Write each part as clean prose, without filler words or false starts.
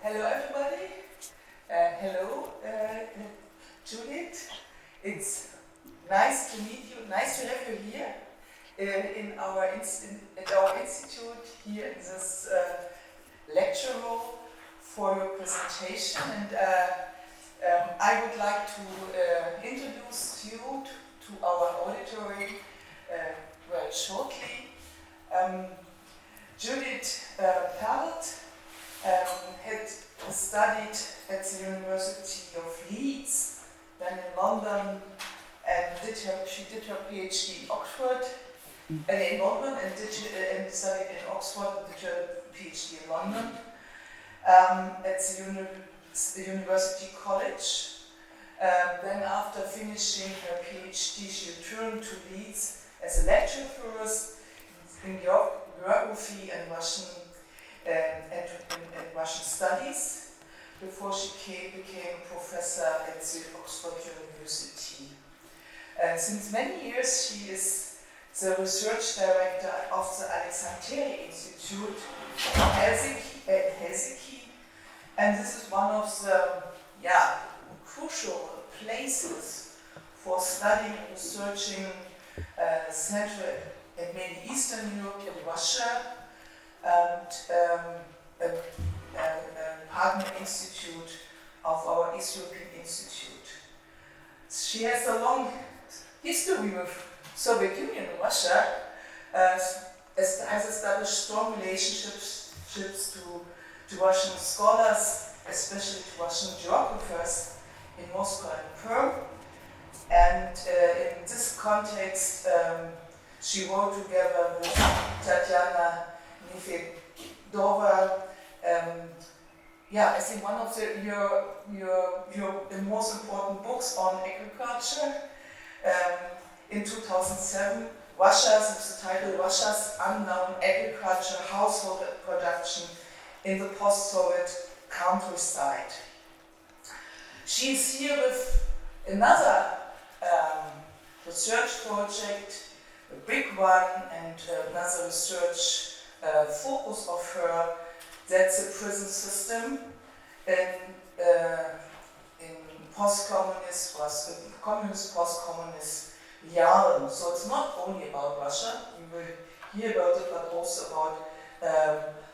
Hello, everybody. Hello, Judith. It's nice to meet you. Nice to have you here at our institute, here in this lecture room for your presentation. And I would like to introduce you to our auditory very shortly. Judith Pallot had studied at the University of Leeds, then in London, and she did her PhD in Oxford, in London, and studied in Oxford, did her PhD in London, at the University College. Then after finishing her PhD, she returned to Leeds as a lecturer first in geography and Russian Russian studies before she became a professor at the Oxford University. Since many years, she is the research director of the Aleksanteri Institute in Helsinki, and this is one of the crucial places for studying and researching Central and Middle Eastern Europe and Russia, and a partner institute of our East European Institute. She has a long history with Soviet Union and Russia, has established strong relationships to Russian scholars, especially to Russian geographers in Moscow and Perm. And in this context, she wrote together with Tatiana Nefedova, I think one of the most important books on agriculture. In 2007, Russia's title, Russia's Unknown Agriculture Household Production in the Post-Soviet Countryside. She's here with another research project, a big one, and another research focus of her, that's the prison system in post-communist, communist, post-communist realm. So it's not only about Russia, you will hear about it, but also about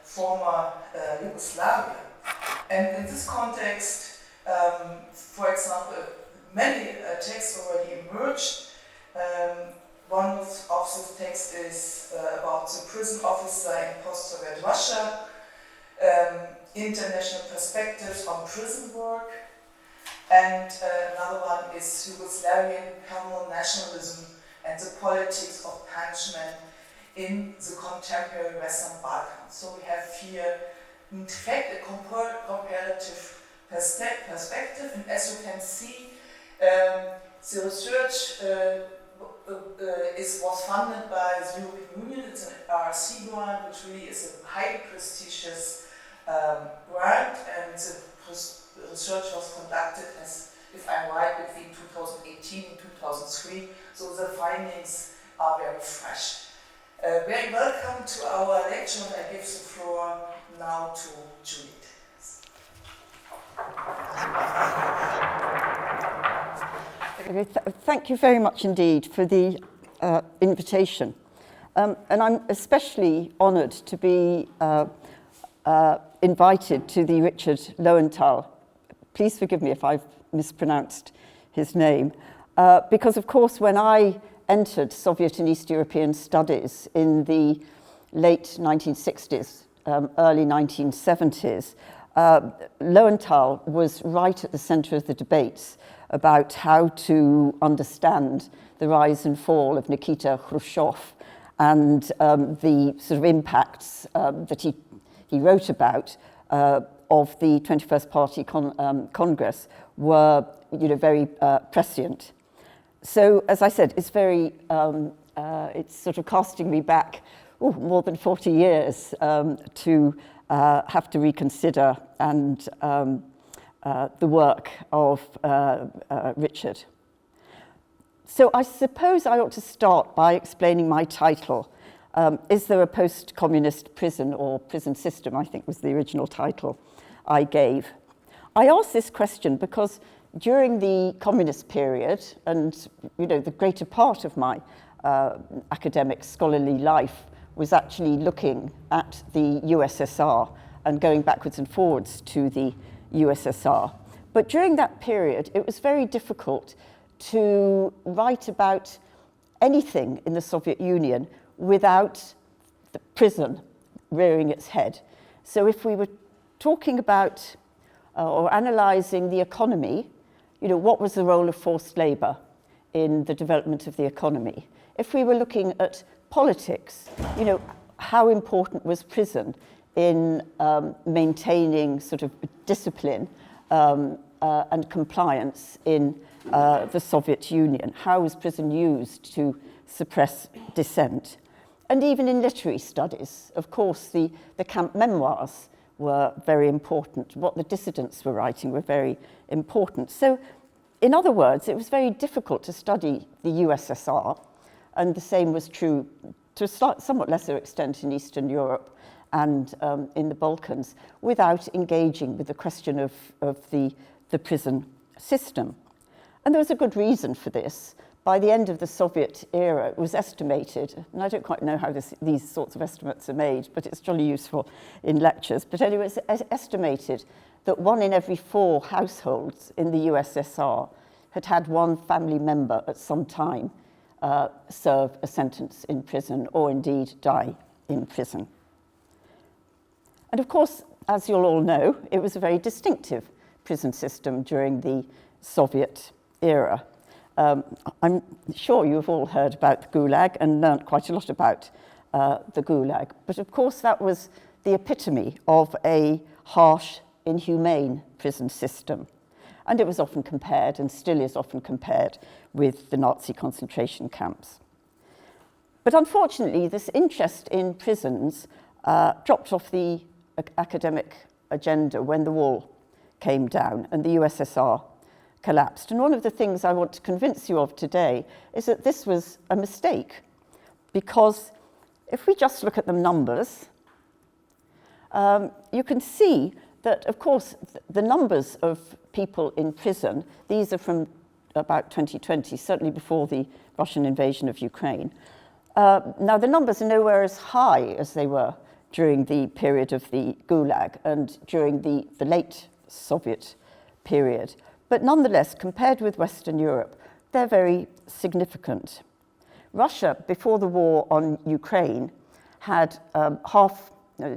former Yugoslavia. And in this context, for example, many texts already emerged. One of the texts is about the prison officer in post-Soviet Russia, international perspectives on prison work, and another one is Yugoslavian Penal nationalism and the politics of punishment in the contemporary Western Balkans. So we have here, in fact, a comparative perspective, and as you can see, the research was funded by the European Union. It's an RRC grant, which really is a highly prestigious grant, and the research was conducted, as if I'm right, between 2018 and 2003, so the findings are very fresh. Very welcome to our lecture, and I give the floor now to Judith. Thank you very much indeed for the invitation. And I'm especially honoured to be invited to the Richard Löwenthal. Please forgive me if I've mispronounced his name. Because of course, when I entered Soviet and East European studies in the late 1960s, early 1970s, Löwenthal was right at the centre of the debates about how to understand the rise and fall of Nikita Khrushchev and the sort of impacts that he wrote about of the 21st Party Congress were, very prescient. So, as I said, it's very, it's sort of casting me back more than 40 years to have to reconsider and the work of Richard. So I suppose I ought to start by explaining my title. Is there a post-communist prison or prison system, I think was the original title. I gave. I asked this question because during the communist period, and the greater part of my academic scholarly life was actually looking at the USSR and going backwards and forwards to the USSR. But during that period, it was very difficult to write about anything in the Soviet Union without the prison rearing its head. So if we were talking about or analysing the economy, what was the role of forced labour in the development of the economy? If we were looking at politics, how important was prison in maintaining sort of discipline and compliance in the Soviet Union? How was prison used to suppress dissent? And even in literary studies, of course, the camp memoirs were very important. What the dissidents were writing were very important. So, in other words, it was very difficult to study the USSR, and the same was true to a somewhat lesser extent in Eastern Europe and in the Balkans, without engaging with the question of the prison system. And there was a good reason for this. By the end of the Soviet era, it was estimated, and I don't quite know how these sorts of estimates are made, but it's jolly useful in lectures. But anyway, it's estimated that 1 in every 4 households in the USSR had one family member at some time serve a sentence in prison or indeed die in prison. And of course, as you'll all know, it was a very distinctive prison system during the Soviet era. I'm sure you've all heard about the Gulag and learnt quite a lot about the Gulag. But of course, that was the epitome of a harsh, inhumane prison system. And it was often compared, and still is often compared, with the Nazi concentration camps. But unfortunately, this interest in prisons dropped off the academic agenda when the wall came down and the USSR collapsed. And one of the things I want to convince you of today is that this was a mistake, because if we just look at the numbers, you can see that, of course, the numbers of people in prison, these are from about 2020, certainly before the Russian invasion of Ukraine. Now, the numbers are nowhere as high as they were during the period of the Gulag and during the late Soviet period. But nonetheless, compared with Western Europe, they're very significant. Russia, before the war on Ukraine, had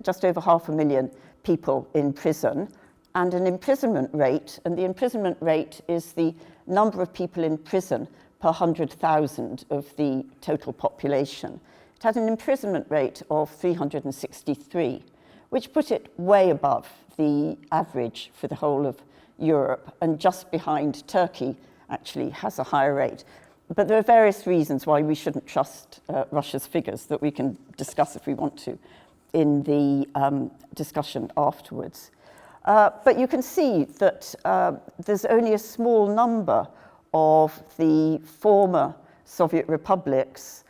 just over 500,000 people in prison and an imprisonment rate, and the imprisonment rate is the number of people in prison per 100,000 of the total population. It had an imprisonment rate of 363, which put it way above the average for the whole of Europe, and just behind Turkey actually has a higher rate. But there are various reasons why we shouldn't trust Russia's figures that we can discuss if we want to in the discussion afterwards. But you can see that there's only a small number of the former Soviet republics,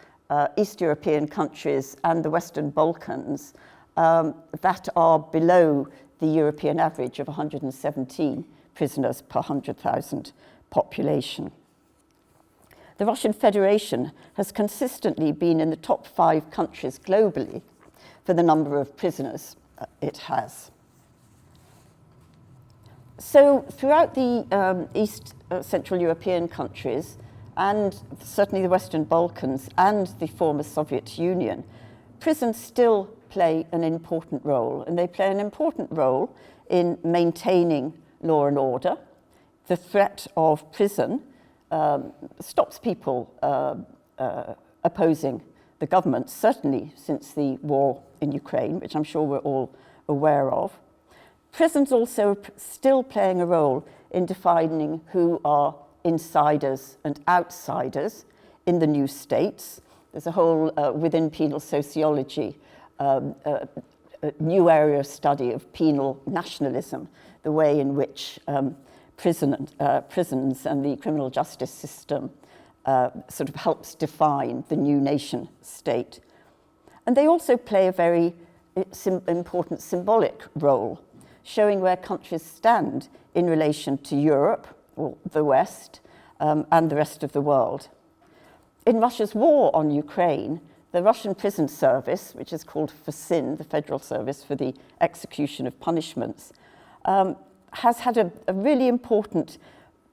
East European countries and the Western Balkans that are below the European average of 117 prisoners per 100,000 population. The Russian Federation has consistently been in the top 5 countries globally for the number of prisoners it has. So throughout the East Central European countries, and certainly the Western Balkans and the former Soviet Union, prisons still play an important role, and they play an important role in maintaining law and order. The threat of prison stops people opposing the government, certainly since the war in Ukraine, which I'm sure we're all aware of. Prisons also are still playing a role in defining who are insiders and outsiders in the new states. There's a whole, within penal sociology, a new area of study of penal nationalism, the way in which prisons and the criminal justice system sort of helps define the new nation state. And they also play a very important symbolic role. showing where countries stand in relation to Europe, or the West, and the rest of the world. In Russia's war on Ukraine, the Russian prison service, which is called FSIN, the Federal Service for the Execution of Punishments, has had a really important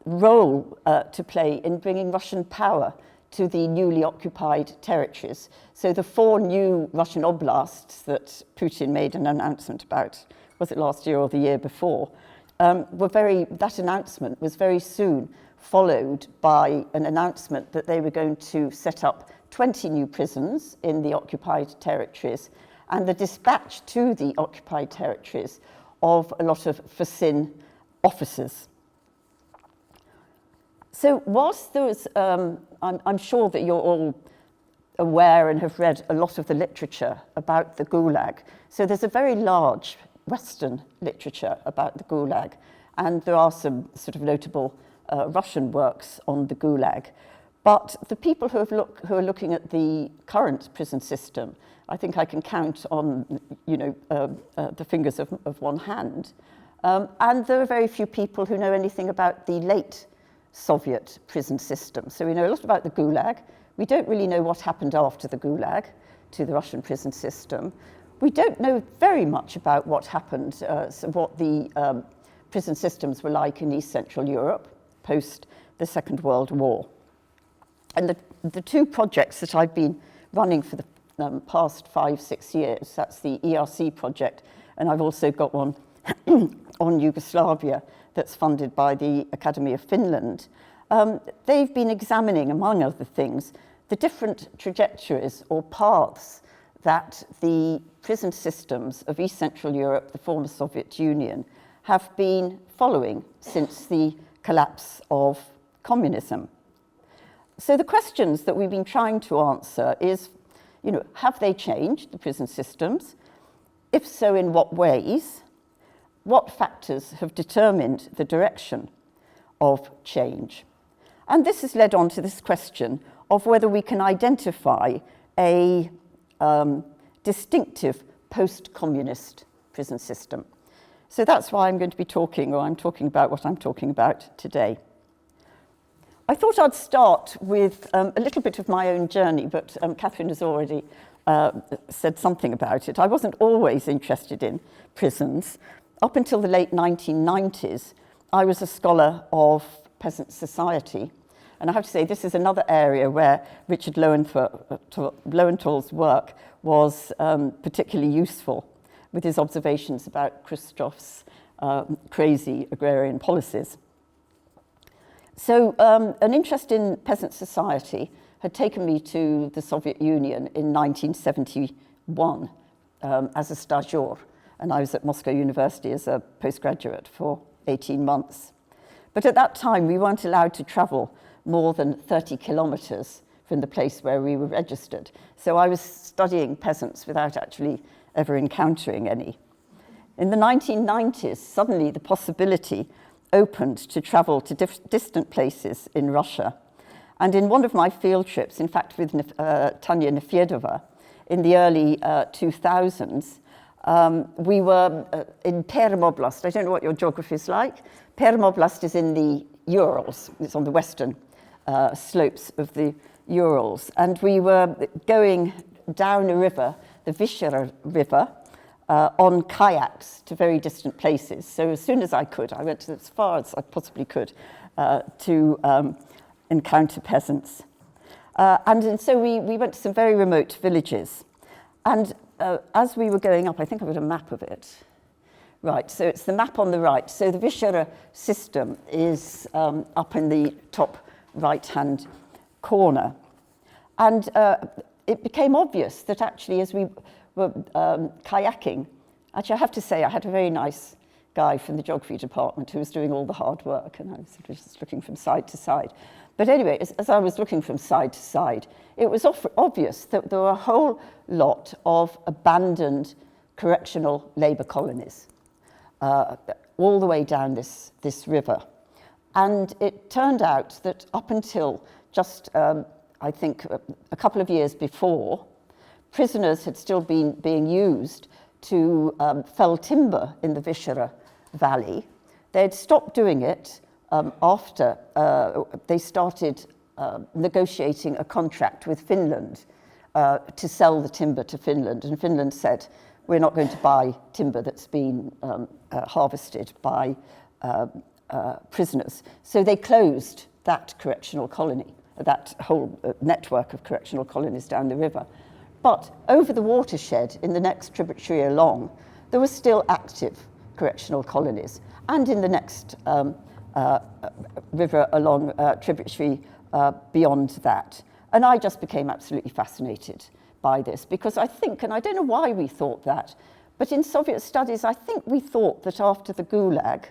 role to play in bringing Russian power to the newly occupied territories. So the 4 new Russian oblasts that Putin made an announcement about, was it last year or the year before, that announcement was very soon followed by an announcement that they were going to set up 20 new prisons in the occupied territories and the dispatch to the occupied territories of a lot of FSIN officers. So whilst there was, I'm sure that you're all aware and have read a lot of the literature about the Gulag. So there's a very large Western literature about the Gulag, and there are some sort of notable Russian works on the Gulag. But the people who are looking at the current prison system, I think I can count on, the fingers of one hand. And there are very few people who know anything about the late Soviet prison system. So we know a lot about the Gulag. We don't really know what happened after the Gulag to the Russian prison system. We don't know very much about what happened, what the prison systems were like in East Central Europe post the Second World War. And the 2 projects that I've been running for the past 5-6 years, that's the ERC project, and I've also got one on Yugoslavia that's funded by the Academy of Finland. They've been examining, among other things, the different trajectories or paths that the prison systems of East Central Europe, the former Soviet Union, have been following since the collapse of communism. So the questions that we've been trying to answer is, have they changed, the prison systems? If so, in what ways? What factors have determined the direction of change? And this has led on to this question of whether we can identify a distinctive post-communist prison system. So that's why I'm going to be talking about what I'm talking about today. I thought I'd start with a little bit of my own journey, but Catherine has already said something about it. I wasn't always interested in prisons. Up until the late 1990s, I was a scholar of peasant society. And I have to say, this is another area where Richard Löwenthal's work was particularly useful, with his observations about Khrushchev's crazy agrarian policies. So an interest in peasant society had taken me to the Soviet Union in 1971 as a stagiaire, and I was at Moscow University as a postgraduate for 18 months. But at that time, we weren't allowed to travel more than 30 kilometers from the place where we were registered. So I was studying peasants without actually ever encountering any. In the 1990s, suddenly the possibility opened to travel to distant places in Russia. And in one of my field trips, in fact with Tanya Nefedova, in the early 2000s, we were in Perm Oblast. I don't know what your geography is like. Perm Oblast is in the Urals. It's on the western slopes of the Urals. And we were going down a river, the Vishera River, on kayaks to very distant places. So as soon as I could, I went as far as I possibly could to encounter peasants. And so we went to some very remote villages. And as we were going up, I think I've got a map of it. Right, so it's the map on the right. So the Vishera system is up in the top right-hand corner. And it became obvious that actually as we were kayaking, actually I have to say I had a very nice guy from the geography department who was doing all the hard work, and I was sort of just looking from side to side. But anyway, as I was looking from side to side, it was obvious that there were a whole lot of abandoned correctional labour colonies all the way down this river. And it turned out that up until just, I think, a couple of years before, prisoners had still been being used to fell timber in the Vishera Valley. They had stopped doing it after they started negotiating a contract with Finland to sell the timber to Finland. And Finland said, we're not going to buy timber that's been harvested by prisoners. So they closed that correctional colony, that whole network of correctional colonies down the river. But over the watershed, in the next tributary along, there were still active correctional colonies. And in the next river along tributary beyond that. And I just became absolutely fascinated by this, because I think, and I don't know why we thought that, but in Soviet studies, I think we thought that after the Gulag,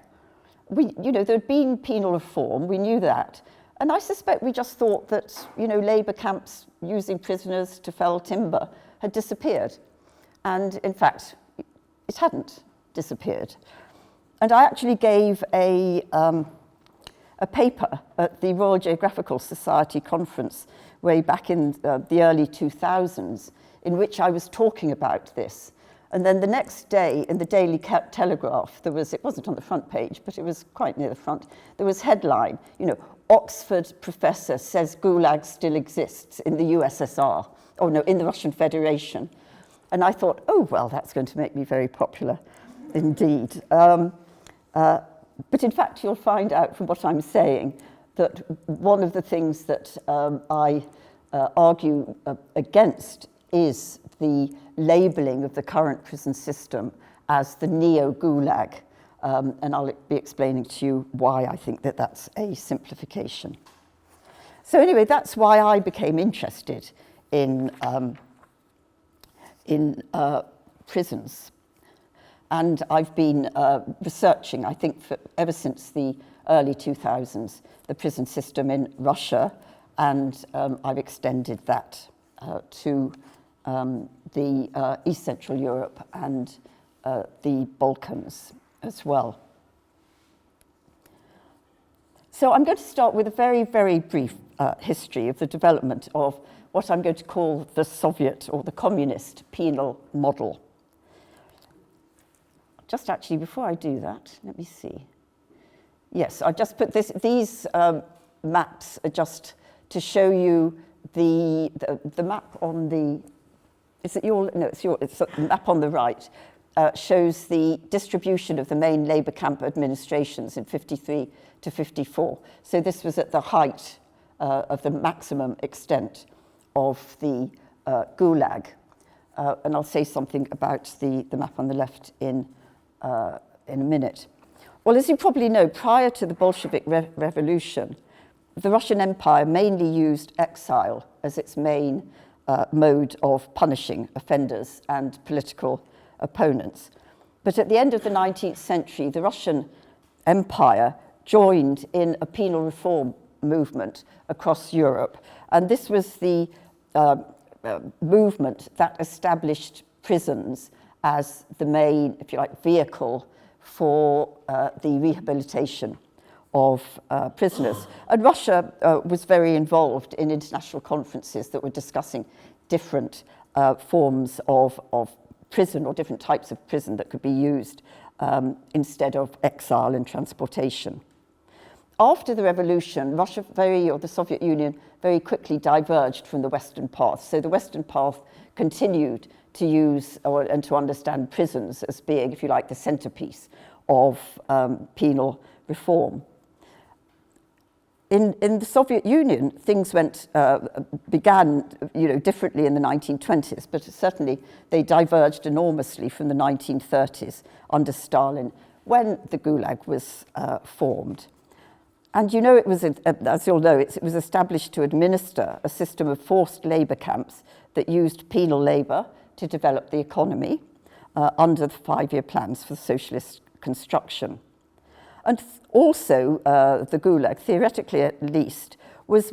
there'd been penal reform, we knew that. And I suspect we just thought that, labor camps using prisoners to fell timber had disappeared. And in fact, it hadn't disappeared. And I actually gave a paper at the Royal Geographical Society conference way back in the early 2000s, in which I was talking about this. And then the next day in the Daily Telegraph, it wasn't on the front page, but it was quite near the front, there was headline, Oxford professor says Gulag still exists in the USSR, in the Russian Federation. And I thought, oh, well, that's going to make me very popular indeed. But in fact, you'll find out from what I'm saying that one of the things that I argue against is the labeling of the current prison system as the neo-Gulag. And I'll be explaining to you why I think that that's a simplification. So anyway, that's why I became interested in prisons. And I've been researching, I think, ever since the early 2000s, the prison system in Russia, and I've extended that to the East Central Europe and the Balkans as well. So I'm going to start with a very, very brief history of the development of what I'm going to call the Soviet or the communist penal model. Just actually, before I do that, let me see. Yes, I just put these maps are just to show you the map on the, is it your, no, it's the map on the right, shows the distribution of the main labor camp administrations in 53 to 54. So this was at the height of the maximum extent of the Gulag. And I'll say something about the map on the left in a minute. Well, as you probably know, prior to the Bolshevik Revolution, the Russian Empire mainly used exile as its main mode of punishing offenders and political opponents. But at the end of the 19th century, the Russian Empire joined in a penal reform movement across Europe. And this was the movement that established prisons as the main, if you like, vehicle for the rehabilitation of prisoners. And Russia was very involved in international conferences that were discussing different forms of prison or different types of prison that could be used instead of exile and transportation. After the revolution, the Soviet Union very quickly diverged from the Western path. So the Western path continued to use and to understand prisons as being, if you like, the centerpiece of penal reform. In the Soviet Union, things began differently in the 1920s, but certainly they diverged enormously from the 1930s under Stalin, when the Gulag was formed. And it was, as you'll know, it was established to administer a system of forced labor camps that used penal labor to develop the economy under the 5-year plans for socialist construction. And also, the Gulag, theoretically at least, was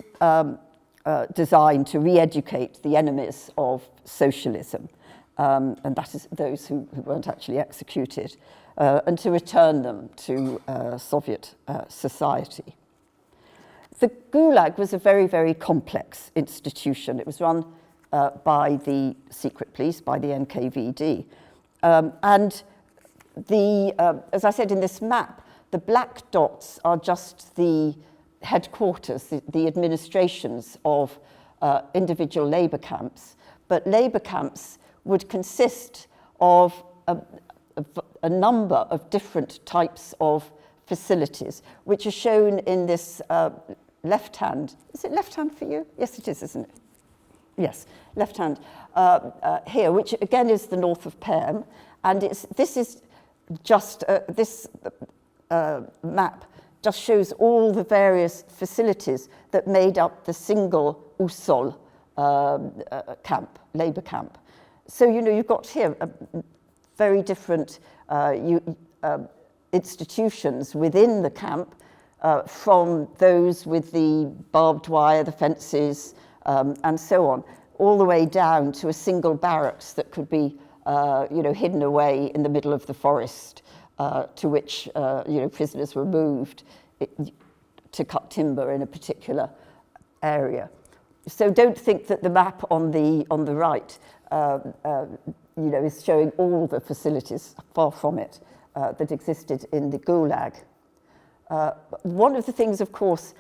designed to re-educate the enemies of socialism, and that is those who weren't actually executed, and to return them to Soviet society. The Gulag was a very, very complex institution. It was run by the secret police, by the NKVD, and as I said in this map, the black dots are just the headquarters, the administrations of individual labour camps. But labour camps would consist of a number of different types of facilities, which are shown in this left hand. Is it left hand for you? Yes, it is, isn't it? Yes, left hand here, which again is the north of Perm. And this is just, this map just shows all the various facilities that made up the single USOL camp, labour camp. So, you know, you've got here very different institutions within the camp, from those with the barbed wire, the fences, and so on, all the way down to a single barracks that could be, you know, hidden away in the middle of the forest, to which, you know, prisoners were moved to cut timber in a particular area. So don't think that the map on the right, you know, is showing all the facilities, far from it, that existed in the Gulag. One of the things, of course,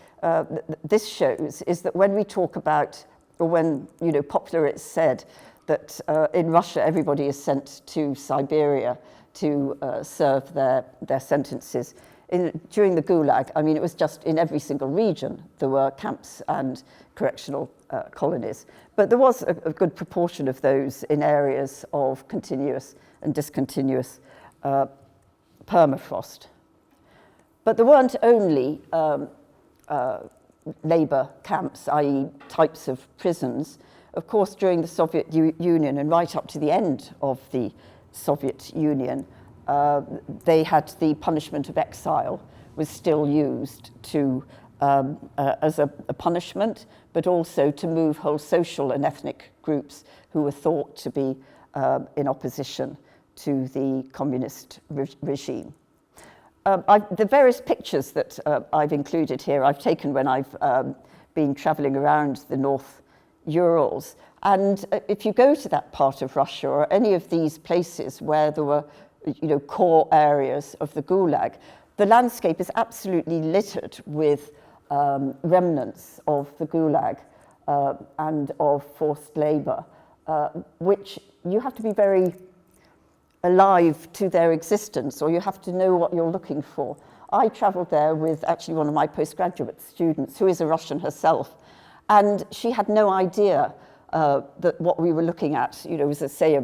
this shows is that when we talk about, or when, you know, popular it's said that in Russia everybody is sent to Siberia to serve their sentences. During the Gulag, I mean, it was just in every single region there were camps and correctional colonies. But there was a good proportion of those in areas of continuous and discontinuous permafrost. But there weren't only labour camps, i.e. types of prisons. Of course, during the Soviet Union and right up to the end of the Soviet Union, they had the punishment of exile was still used to, as a punishment, but also to move whole social and ethnic groups who were thought to be in opposition to the communist regime. The various pictures that I've included here, I've taken when I've been traveling around the North Urals. And if you go to that part of Russia or any of these places where there were, you know, core areas of the Gulag, the landscape is absolutely littered with remnants of the Gulag and of forced labor, which you have to be very alive to their existence, or you have to know what you're looking for. I traveled there with actually one of my postgraduate students who is a Russian herself, and she had no idea that what we were looking at, you know, was, say,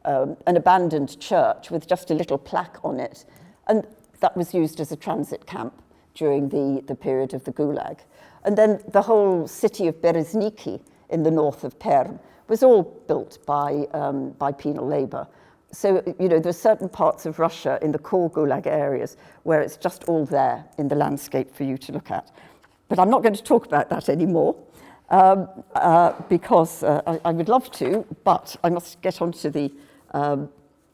an abandoned church with just a little plaque on it, and that was used as a transit camp during the period of the Gulag. And then the whole city of Berezniki in the north of Perm was all built by penal labor. So, you know, there's certain parts of Russia in the core Gulag areas where it's just all there in the landscape for you to look at. But I'm not going to talk about that anymore because I would love to, but I must get on to the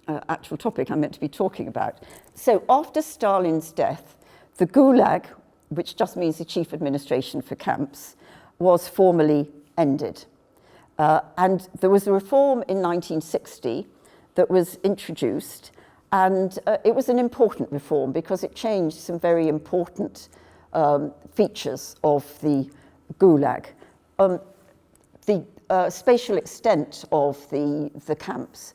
actual topic I'm meant to be talking about. So after Stalin's death, the Gulag, which just means the chief administration for camps, was formally ended. And there was a reform in 1960 that was introduced, and it was an important reform because it changed some very important features of the Gulag. The spatial extent of the camps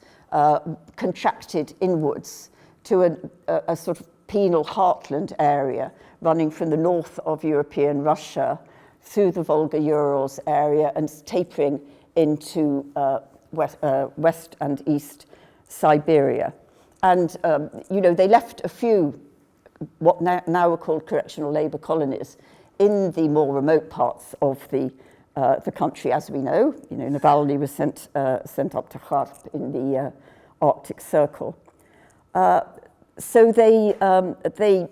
contracted inwards to a sort of penal heartland area running from the north of European Russia through the Volga-Urals area and tapering into west and east Siberia. And, you know, they left a few, what now are called correctional labor colonies, in the more remote parts of the country, as we know. You know, Navalny was sent up to Kharp in the Arctic Circle. So they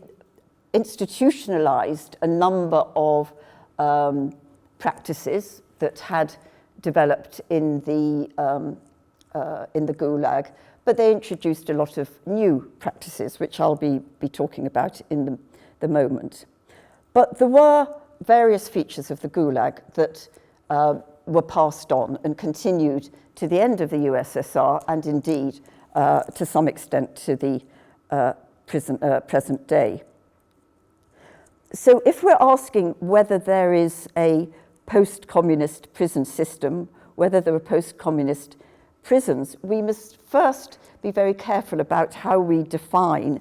institutionalized a number of practices that had developed in the Gulag, but they introduced a lot of new practices, which I'll be talking about in the moment. But there were various features of the Gulag that were passed on and continued to the end of the USSR, and indeed, to some extent, to the present day. So if we're asking whether there is a post-communist prison system, whether there are post-communist prisons, we must first be very careful about how we define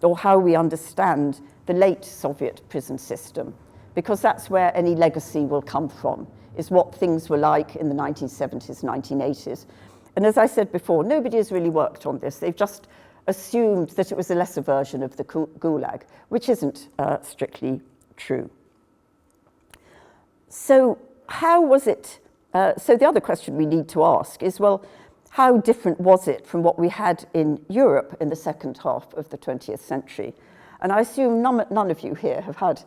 or how we understand the late Soviet prison system, because that's where any legacy will come from, is what things were like in the 1970s, 1980s. And as I said before, nobody has really worked on this. They've just assumed that it was a lesser version of the Gulag, which isn't strictly true. So how was it? So the other question we need to ask is, well, how different was it from what we had in Europe in the second half of the 20th century? And I assume none of you here have had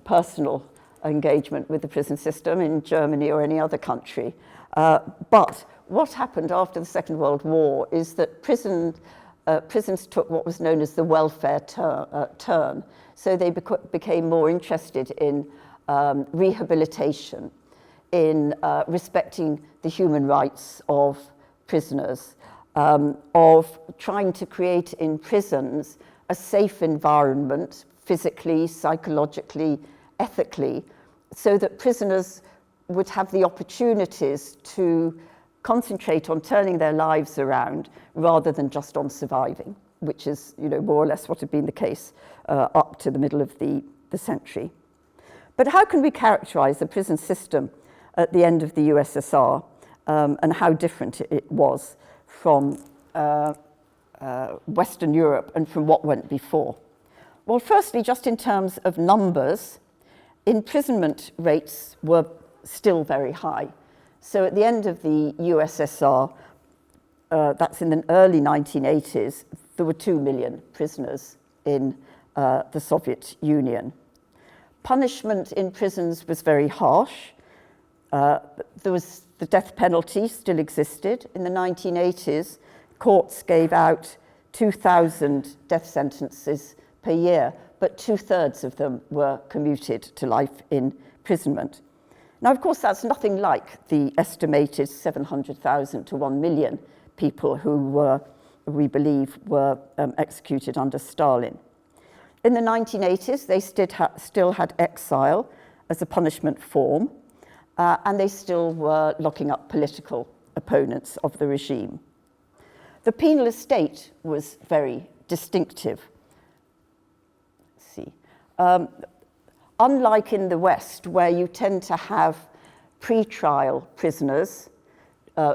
personal engagement with the prison system in Germany or any other country. But what happened after the Second World War is that prisons took what was known as the welfare turn. So they became more interested in rehabilitation, in respecting the human rights of prisoners, of trying to create in prisons a safe environment, physically, psychologically, ethically, so that prisoners would have the opportunities to concentrate on turning their lives around rather than just on surviving, which is, more or less what had been the case up to the middle of the century. But how can we characterize the prison system at the end of the USSR and how different it was from Western Europe and from what went before? Well, firstly, just in terms of numbers, imprisonment rates were still very high. So at the end of the USSR, that's in the early 1980s, there were 2 million prisoners in the Soviet Union. Punishment in prisons was very harsh. There was the death penalty still existed. In the 1980s, courts gave out 2,000 death sentences per year, but 2/3 of them were commuted to life imprisonment. Now, of course, that's nothing like the estimated 700,000 to 1 million people who we believe, were executed under Stalin. In the 1980s, they still had exile as a punishment form, and they still were locking up political opponents of the regime. The penal estate was very distinctive. Let's see. Unlike in the West, where you tend to have pre-trial prisoners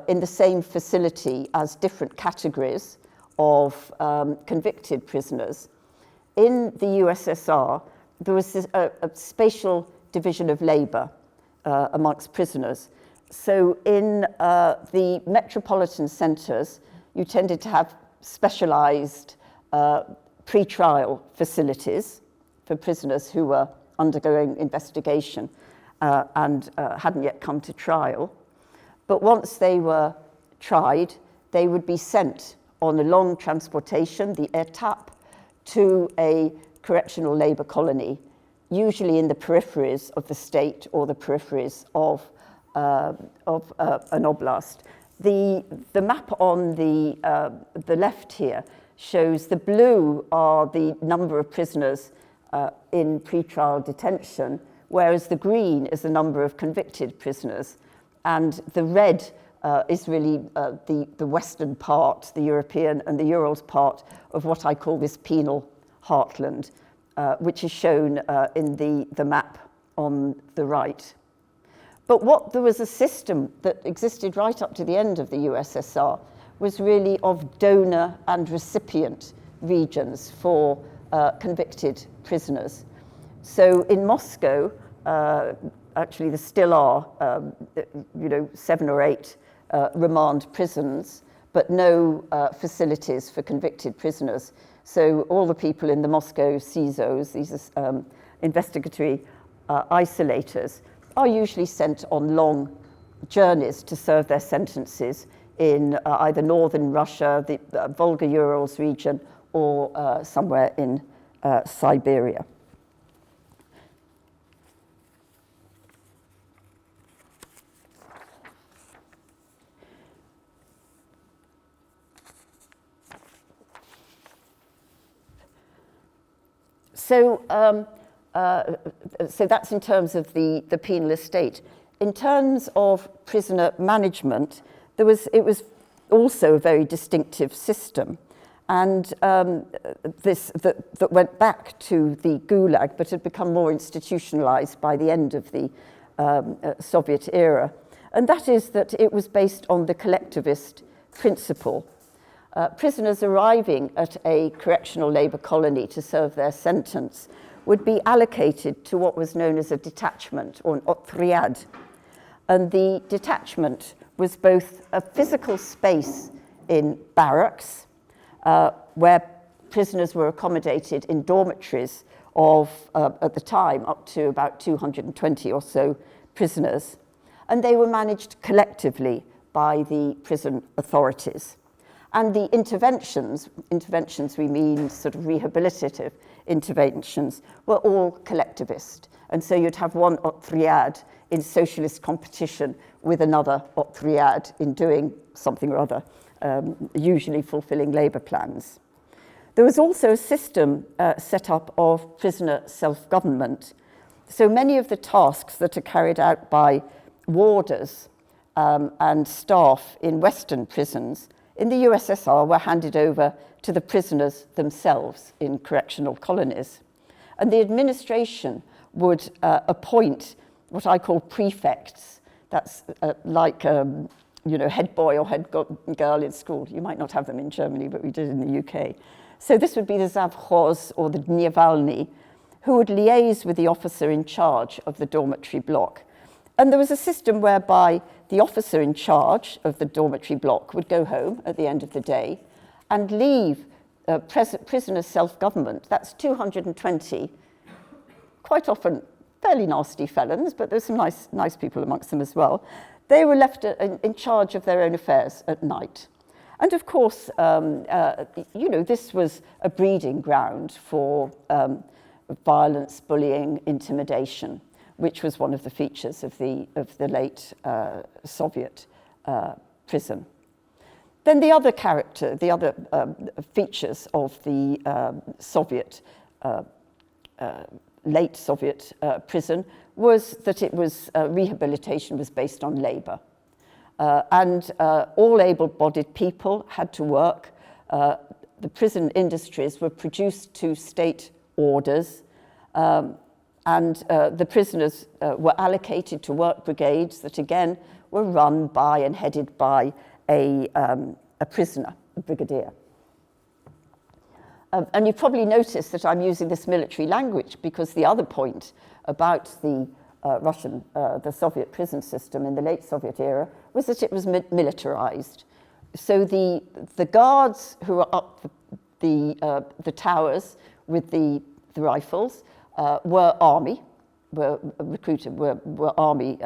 in the same facility as different categories of convicted prisoners, in the USSR, there was a spatial division of labor amongst prisoners. So in the metropolitan centers, you tended to have specialized pre-trial facilities for prisoners who were undergoing investigation and hadn't yet come to trial. But once they were tried, they would be sent on a long transportation, the étape, to a correctional labor colony, usually in the peripheries of the state or the peripheries of an oblast. The map on the left here shows the blue are the number of prisoners in pretrial detention, whereas the green is the number of convicted prisoners. And the red is really the Western part, the European and the Urals part of what I call this penal heartland, which is shown in the map on the right. But there was a system that existed right up to the end of the USSR was really of donor and recipient regions for convicted prisoners. So in Moscow, actually there still are, 7 or 8 remand prisons, but no facilities for convicted prisoners. So all the people in the Moscow CISOs, these investigatory isolators, are usually sent on long journeys to serve their sentences in either northern Russia, the Volga-Urals region, or somewhere in Siberia. So that's in terms of the penal estate. In terms of prisoner management, it was also a very distinctive system, and that went back to the Gulag, but had become more institutionalized by the end of the Soviet era. And that is that it was based on the collectivist principle. Prisoners arriving at a correctional labor colony to serve their sentence would be allocated to what was known as a detachment, or an otriad. And the detachment was both a physical space in barracks, where prisoners were accommodated in dormitories of, at the time, up to about 220 or so prisoners. And they were managed collectively by the prison authorities. And the interventions we mean sort of rehabilitative interventions, were all collectivist. And so you'd have one otriad in socialist competition with another otriad in doing something or other, usually fulfilling labor plans. There was also a system set up of prisoner self-government. So many of the tasks that are carried out by warders and staff in Western prisons in the USSR were handed over to the prisoners themselves in correctional colonies. And the administration would appoint what I call prefects. That's like, head boy or head girl in school. You might not have them in Germany, but we did in the UK. So this would be the zavkhoz or the dnievalny, who would liaise with the officer in charge of the dormitory block. And there was a system whereby the officer in charge of the dormitory block would go home at the end of the day and leave prisoner self-government. That's 220, quite often fairly nasty felons, but there's some nice people amongst them as well. They were left in charge of their own affairs at night. And of course, this was a breeding ground for violence, bullying, intimidation, which was one of the features of the late Soviet prison. Then the other features of the late Soviet prison was that it was rehabilitation was based on labor. And all able-bodied people had to work. The prison industries were produced to state orders, and the prisoners were allocated to work brigades that again were run by and headed by a prisoner, a brigadier. And you've probably noticed that I'm using this military language because the other point about the the Soviet prison system in the late Soviet era was that it was militarized. So the guards who were up the towers with the rifles were army, were recruited, were army,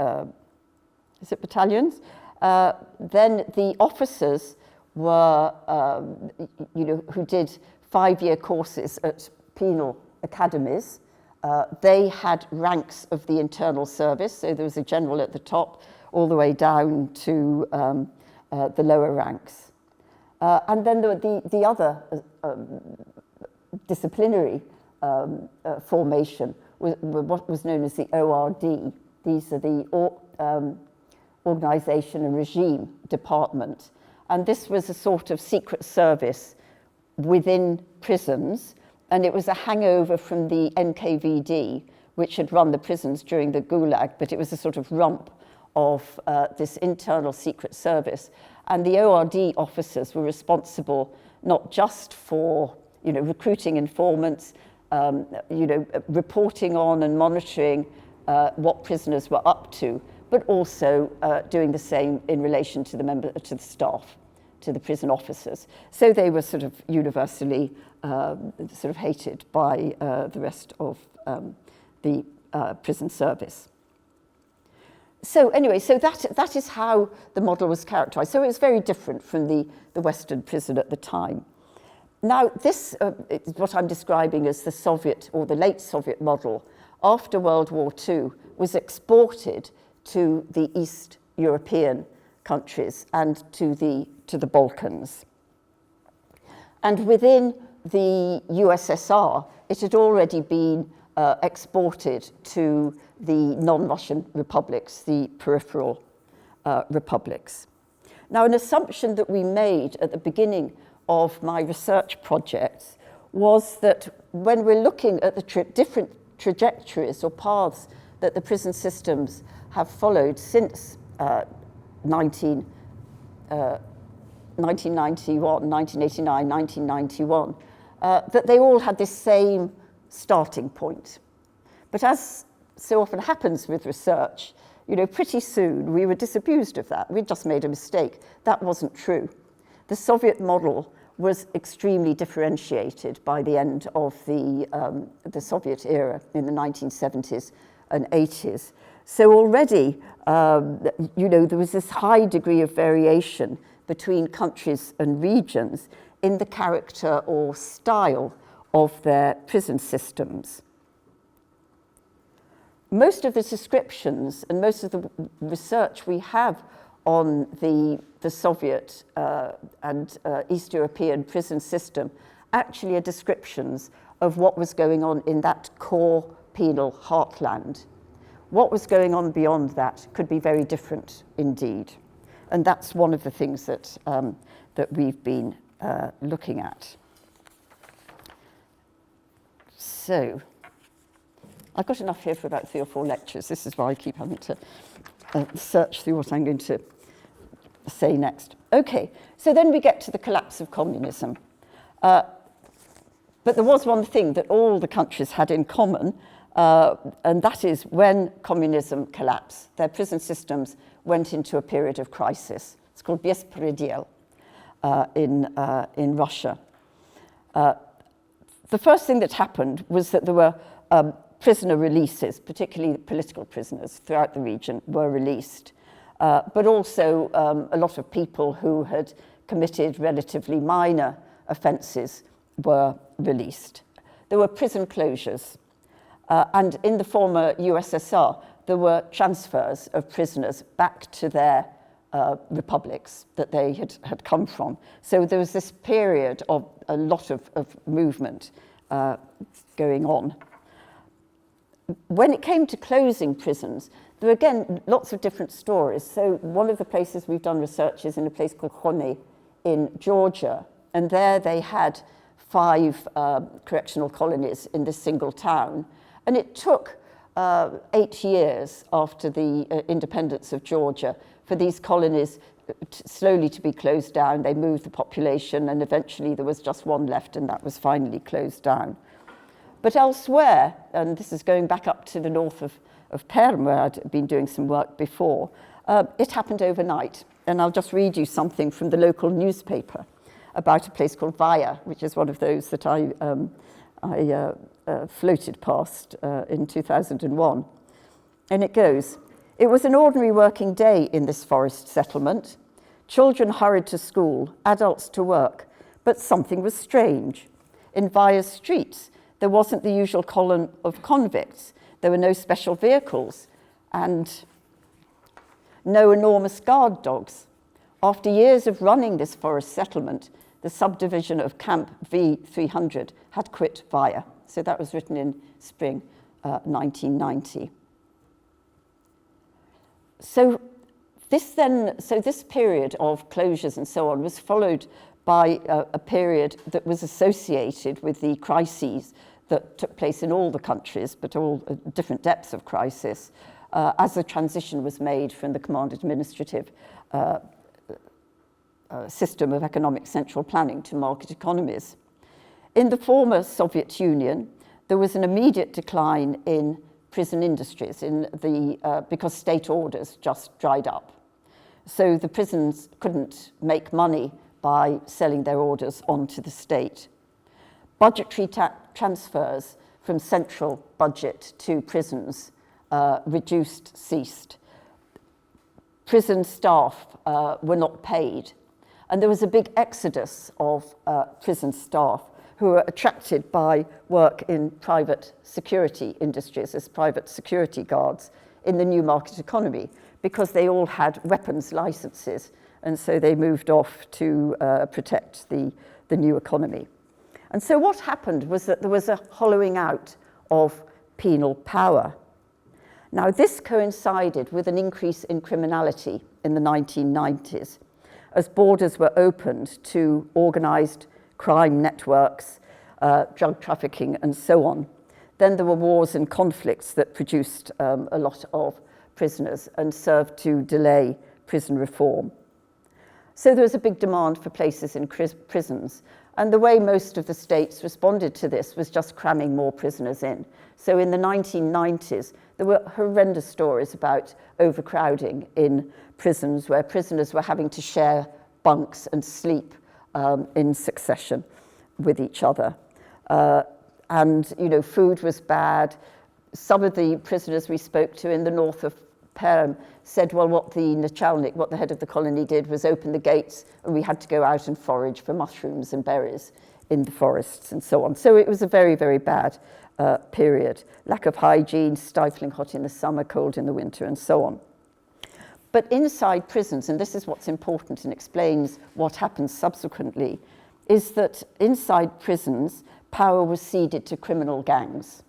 is it battalions? Then the officers were, who did 5-year courses at penal academies. They had ranks of the internal service, so there was a general at the top all the way down to the lower ranks. And then the other disciplinary formation was what was known as the ORD. These are the Organization and Regime Department. And this was a sort of secret service within prisons, and it was a hangover from the NKVD, which had run the prisons during the Gulag, but it was a sort of rump of this internal secret service. And the ORD officers were responsible not just for, recruiting informants, reporting on and monitoring what prisoners were up to, but also doing the same in relation to the staff, to the prison officers. So they were sort of universally sort of hated by the rest of the prison service. So anyway, so that is how the model was characterized. So it was very different from the Western prison at the time. Now, this is what I'm describing as the Soviet or the late Soviet model after World War II was exported to the East European countries and to the Balkans. And within the USSR, it had already been exported to the non-Russian republics, the peripheral republics. Now, an assumption that we made at the beginning of my research projects was that when we're looking at the different trajectories or paths that the prison systems have followed since 1989, 1991, that they all had this same starting point. But as so often happens with research, pretty soon we were disabused of that. We'd just made a mistake. That wasn't true. The Soviet model was extremely differentiated by the end of the Soviet era in the 1970s and 80s. So already, there was this high degree of variation between countries and regions in the character or style of their prison systems. Most of the descriptions and most of the research we have on the Soviet and East European prison system actually are descriptions of what was going on in that core penal heartland. What was going on beyond that could be very different indeed. And that's one of the things that we've been looking at. So, I've got enough here for about 3 or 4 lectures. This is why I keep having to search through what I'm going to say next. Okay, so then we get to the collapse of communism. But there was one thing that all the countries had in common, and that is when communism collapsed, their prison systems went into a period of crisis. It's called bespredel in Russia. The first thing that happened was that there were prisoner releases, particularly political prisoners throughout the region were released, but also a lot of people who had committed relatively minor offences were released. There were prison closures, and in the former USSR, there were transfers of prisoners back to their republics that they had come from. So there was this period of a lot of movement going on. When it came to closing prisons, there were again lots of different stories. So one of the places we've done research is in a place called Khone in Georgia, and there they had 5 correctional colonies in this single town. And it took 8 years after the independence of Georgia for these colonies slowly to be closed down. They moved the population, and eventually there was just one left, and that was finally closed down. But elsewhere, and this is going back up to the north of Perm, where I'd been doing some work before, it happened overnight. And I'll just read you something from the local newspaper about a place called Vaya, which is one of those that I floated past in 2001. And it goes, "It was an ordinary working day in this forest settlement. Children hurried to school, adults to work, but something was strange. In Vaya's streets, there wasn't the usual column of convicts. There were no special vehicles and no enormous guard dogs. After years of running this forest settlement, the subdivision of Camp V300 had quit Vaya." So that was written in spring 1990. So this period of closures and so on was followed by a period that was associated with the crises that took place in all the countries, but all different depths of crisis, as the transition was made from the command administrative system of economic central planning to market economies. In the former Soviet Union, there was an immediate decline in prison industries because state orders just dried up. So the prisons couldn't make money by selling their orders onto the state. Budgetary transfers from central budget to prisons ceased. Prison staff were not paid. And there was a big exodus of prison staff who were attracted by work in private security industries as private security guards in the new market economy, because they all had weapons licenses, and so they moved off to protect the new economy. And so what happened was that there was a hollowing out of penal power. Now, this coincided with an increase in criminality in the 1990s, as borders were opened to organised crime networks, drug trafficking, and so on. Then there were wars and conflicts that produced a lot of prisoners and served to delay prison reform. So there was a big demand for places in prisons, and the way most of the states responded to this was just cramming more prisoners in. So in the 1990s, there were horrendous stories about overcrowding in prisons, where prisoners were having to share bunks and sleep in succession with each other. And, you know, food was bad. Some of the prisoners we spoke to in the north of Perm said, well, what the Nationalism, what the head of the colony did was open the gates, and we had to go out and forage for mushrooms and berries in the forests and so on. So it was a very, very bad period. Lack of hygiene, stifling hot in the summer, cold in the winter, and so on. But inside prisons, and this is what's important and explains what happens subsequently, is that inside prisons, power was ceded to criminal gangs.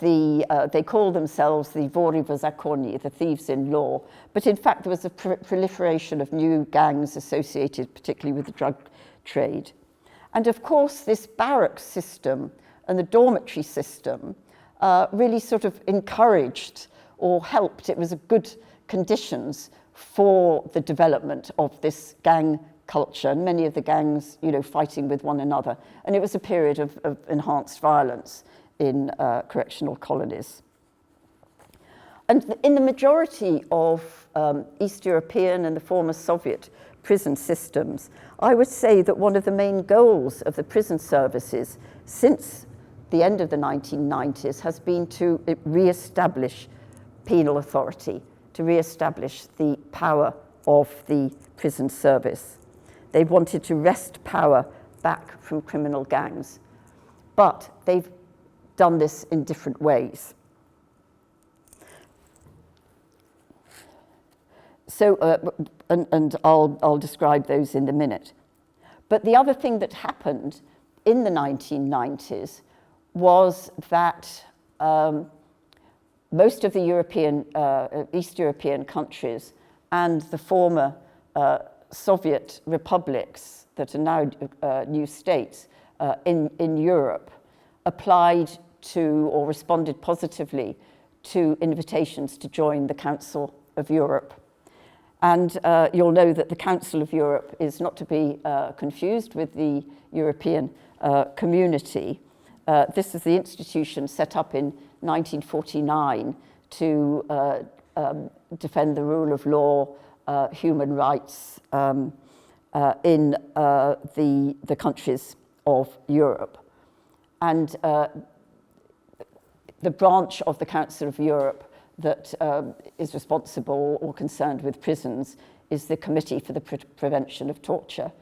They call themselves the vori v zakoni, the thieves in law, but in fact there was a proliferation of new gangs associated particularly with the drug trade. And of course this barracks system and the dormitory system really sort of encouraged or helped. It was a good conditions for the development of this gang culture, and many of the gangs, you know, fighting with one another. And it was a period of enhanced violence in correctional colonies. And in the majority of East European and the former Soviet prison systems, I would say that one of the main goals of the prison services since the end of the 1990s has been to re-establish penal authority, to re-establish the power of the prison service. They wanted to wrest power back from criminal gangs, but they've done this in different ways. So, and I'll describe those in a minute. But the other thing that happened in the 1990s was that most of the European, East European countries and the former Soviet republics that are now new states in Europe applied to or responded positively to invitations to join the Council of Europe. And you'll know that the Council of Europe is not to be confused with the European Community. This is the institution set up in 1949 to defend the rule of law, human rights in the countries of Europe. And the branch of the Council of Europe that is responsible or concerned with prisons is the Committee for the Prevention of Torture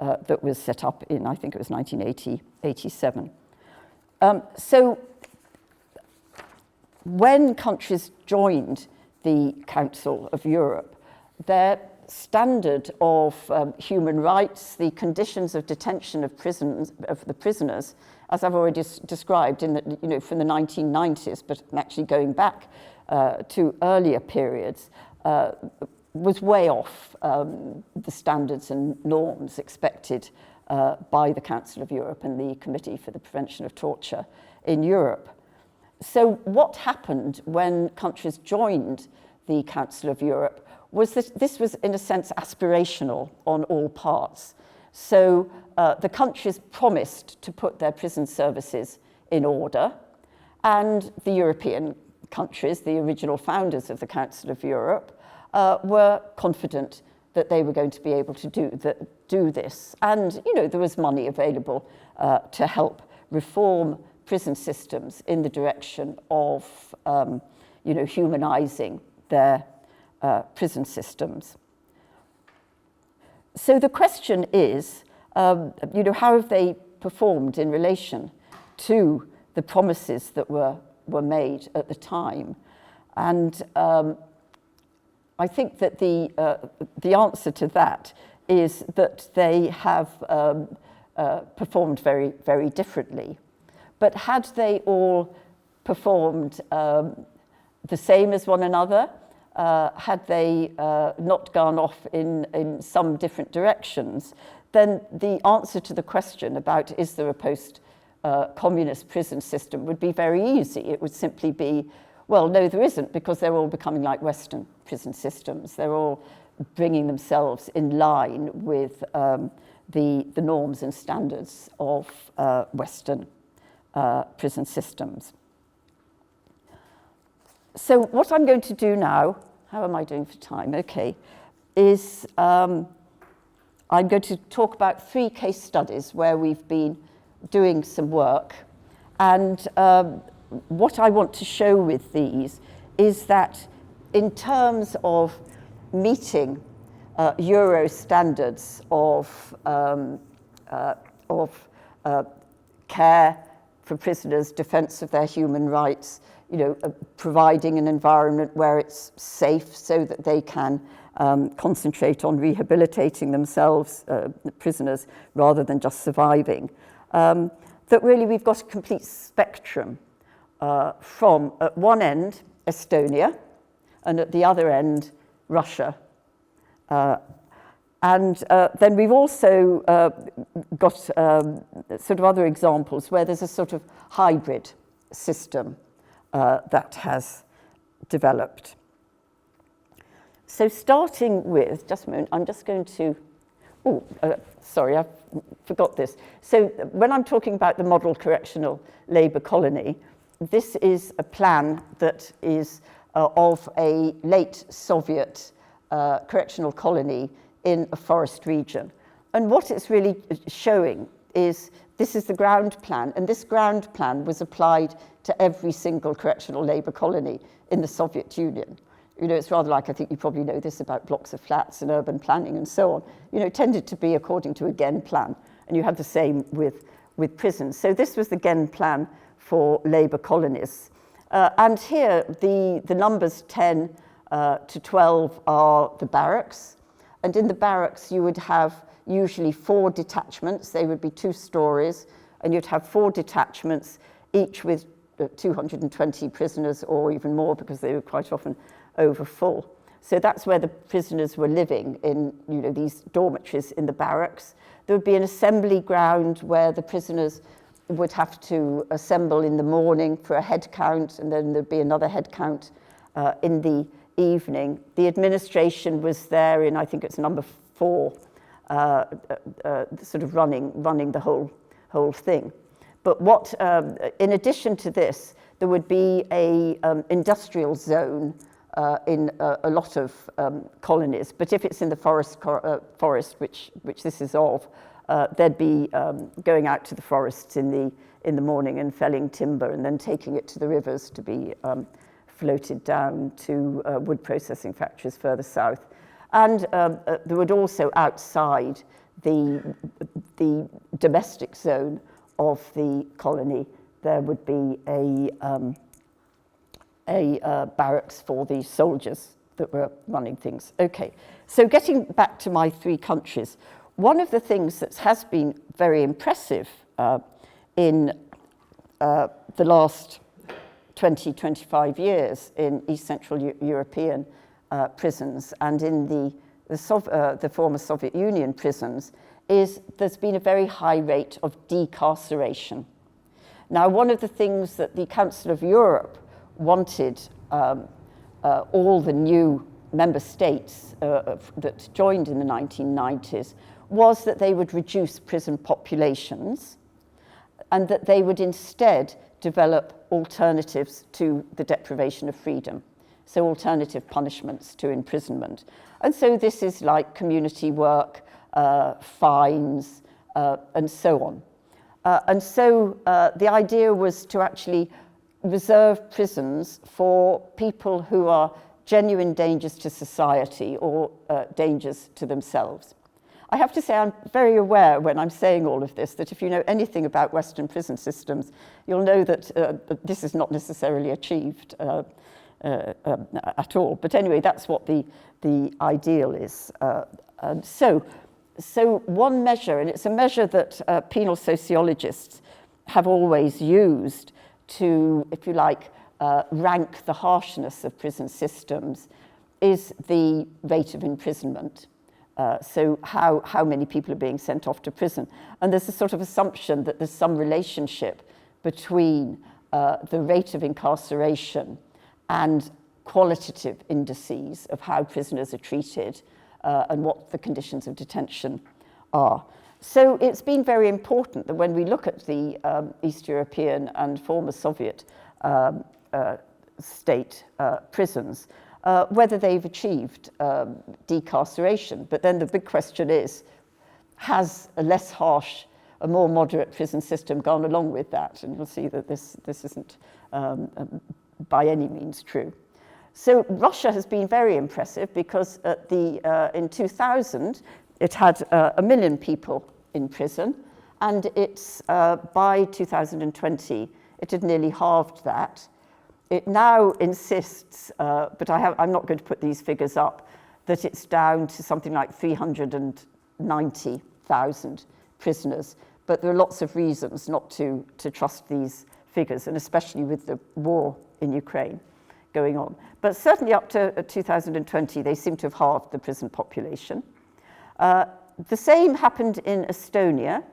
that was set up in, I think it was 1987. So when countries joined the Council of Europe, their standard of human rights, the conditions of detention of the prisoners, as I've already described, in the, you know, from the 1990s, but actually going back to earlier periods, was way off the standards and norms expected by the Council of Europe and the Committee for the Prevention of Torture in Europe. So what happened when countries joined the Council of Europe was that this was, in a sense, aspirational on all parts. So the countries promised to put their prison services in order, and the European countries, the original founders of the Council of Europe, were confident that they were going to be able to do this. And, you know, there was money available to help reform prison systems in the direction of, you know, humanizing their prison systems. So the question is, you know, how have they performed in relation to the promises that were made at the time? And I think that the answer to that is that they have performed very, very differently. But had they all performed the same as one another, had they not gone off in some different directions, then the answer to the question about is there a post-communist prison system would be very easy. It would simply be, well, no, there isn't, because they're all becoming like Western prison systems. They're all bringing themselves in line with the norms and standards of Western prison systems. So what I'm going to do now, how am I doing for time? Okay, is I'm going to talk about 3 case studies where we've been doing some work. And what I want to show with these is that in terms of meeting Euro standards of care for prisoners, defense of their human rights, providing an environment where it's safe so that they can concentrate on rehabilitating themselves, prisoners, rather than just surviving. That really we've got a complete spectrum from, at one end, Estonia, and at the other end, Russia. And then we've also got sort of other examples where there's a sort of hybrid system that has developed. So starting with, just a moment, I'm just going to, sorry, I forgot this. So when I'm talking about the model correctional labour colony, this is a plan that is of a late Soviet correctional colony in a forest region. And what it's really showing is this is the ground plan, and this ground plan was applied to every single correctional labour colony in the Soviet Union. It's rather like, I think you probably know this about blocks of flats and urban planning and so on. It tended to be according to a Gen plan, and you had the same with prisons. So this was the Gen plan for labour colonies. And here, the numbers 10 to 12 are the barracks. And in the barracks, you would have usually 4 detachments. They would be 2 stories, and you'd have 4 detachments, each with 220 prisoners or even more, because they were quite often over full. So that's where the prisoners were living, in these dormitories in the barracks. There would be an assembly ground where the prisoners would have to assemble in the morning for a head count, and then there'd be another head count in the evening. The administration was there in, I think it's number 4, sort of running the whole thing. But what, in addition to this, there would be a industrial zone in a lot of colonies. But if it's in the forest, which this is of, they'd be going out to the forests in the morning and felling timber and then taking it to the rivers to be floated down to wood processing factories further south. And there would also, outside the domestic zone of the colony, there would be a barracks for the soldiers that were running things. Okay, so getting back to my 3 countries, one of the things that has been very impressive in the last 20, 25 years in East Central European prisons and in the former Soviet Union prisons is there's been a very high rate of decarceration. Now, one of the things that the Council of Europe wanted all the new member states that joined in the 1990s was that they would reduce prison populations and that they would instead develop alternatives to the deprivation of freedom, so alternative punishments to imprisonment. And so this is like community work, fines, and so on. And so the idea was to actually reserve prisons for people who are genuine dangers to society or dangers to themselves. I have to say I'm very aware when I'm saying all of this that if you know anything about Western prison systems, you'll know that this is not necessarily achieved at all. But anyway, that's what the ideal is. So So one measure, and it's a measure that penal sociologists have always used to, if you like, rank the harshness of prison systems, is the rate of imprisonment. So how many people are being sent off to prison. And there's a sort of assumption that there's some relationship between the rate of incarceration and qualitative indices of how prisoners are treated and what the conditions of detention are. So it's been very important that when we look at the East European and former Soviet state prisons, whether they've achieved decarceration. But then the big question is, has a less harsh, a more moderate prison system gone along with that? And you'll see that this isn't by any means true. So Russia has been very impressive because at in 2000, it had 1 million people in prison, and it's by 2020, it had nearly halved that. It now insists, but I'm not going to put these figures up, that it's down to something like 390,000 prisoners. But there are lots of reasons not to trust these figures, and especially with the war in Ukraine going on. But certainly up to 2020, they seem to have halved the prison population. The same happened in Estonia,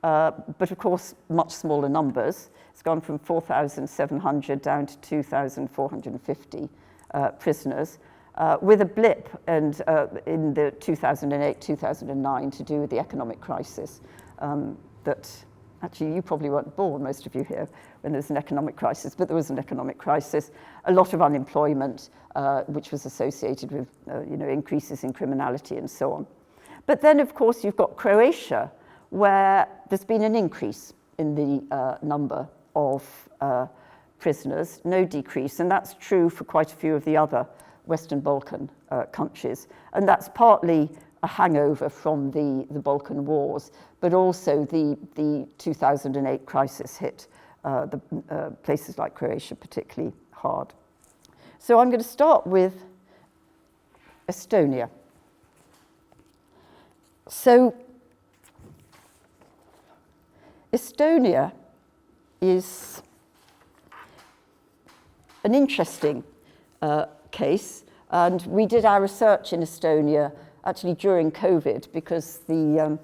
but of course, much smaller numbers. It's gone from 4,700 down to 2,450 prisoners, with a blip in the 2008-2009 to do with the economic crisis that actually you probably weren't born, most of you here, when there was an economic crisis, but there was an economic crisis, a lot of unemployment, which was associated with increases in criminality and so on. But then, of course, you've got Croatia, where there's been an increase in the number of prisoners, no decrease, and that's true for quite a few of the other Western Balkan countries. And that's partly a hangover from the Balkan Wars, but also the 2008 crisis hit the places like Croatia particularly hard. So I'm going to start with Estonia. So Estonia is an interesting case, and we did our research in Estonia actually during COVID, because our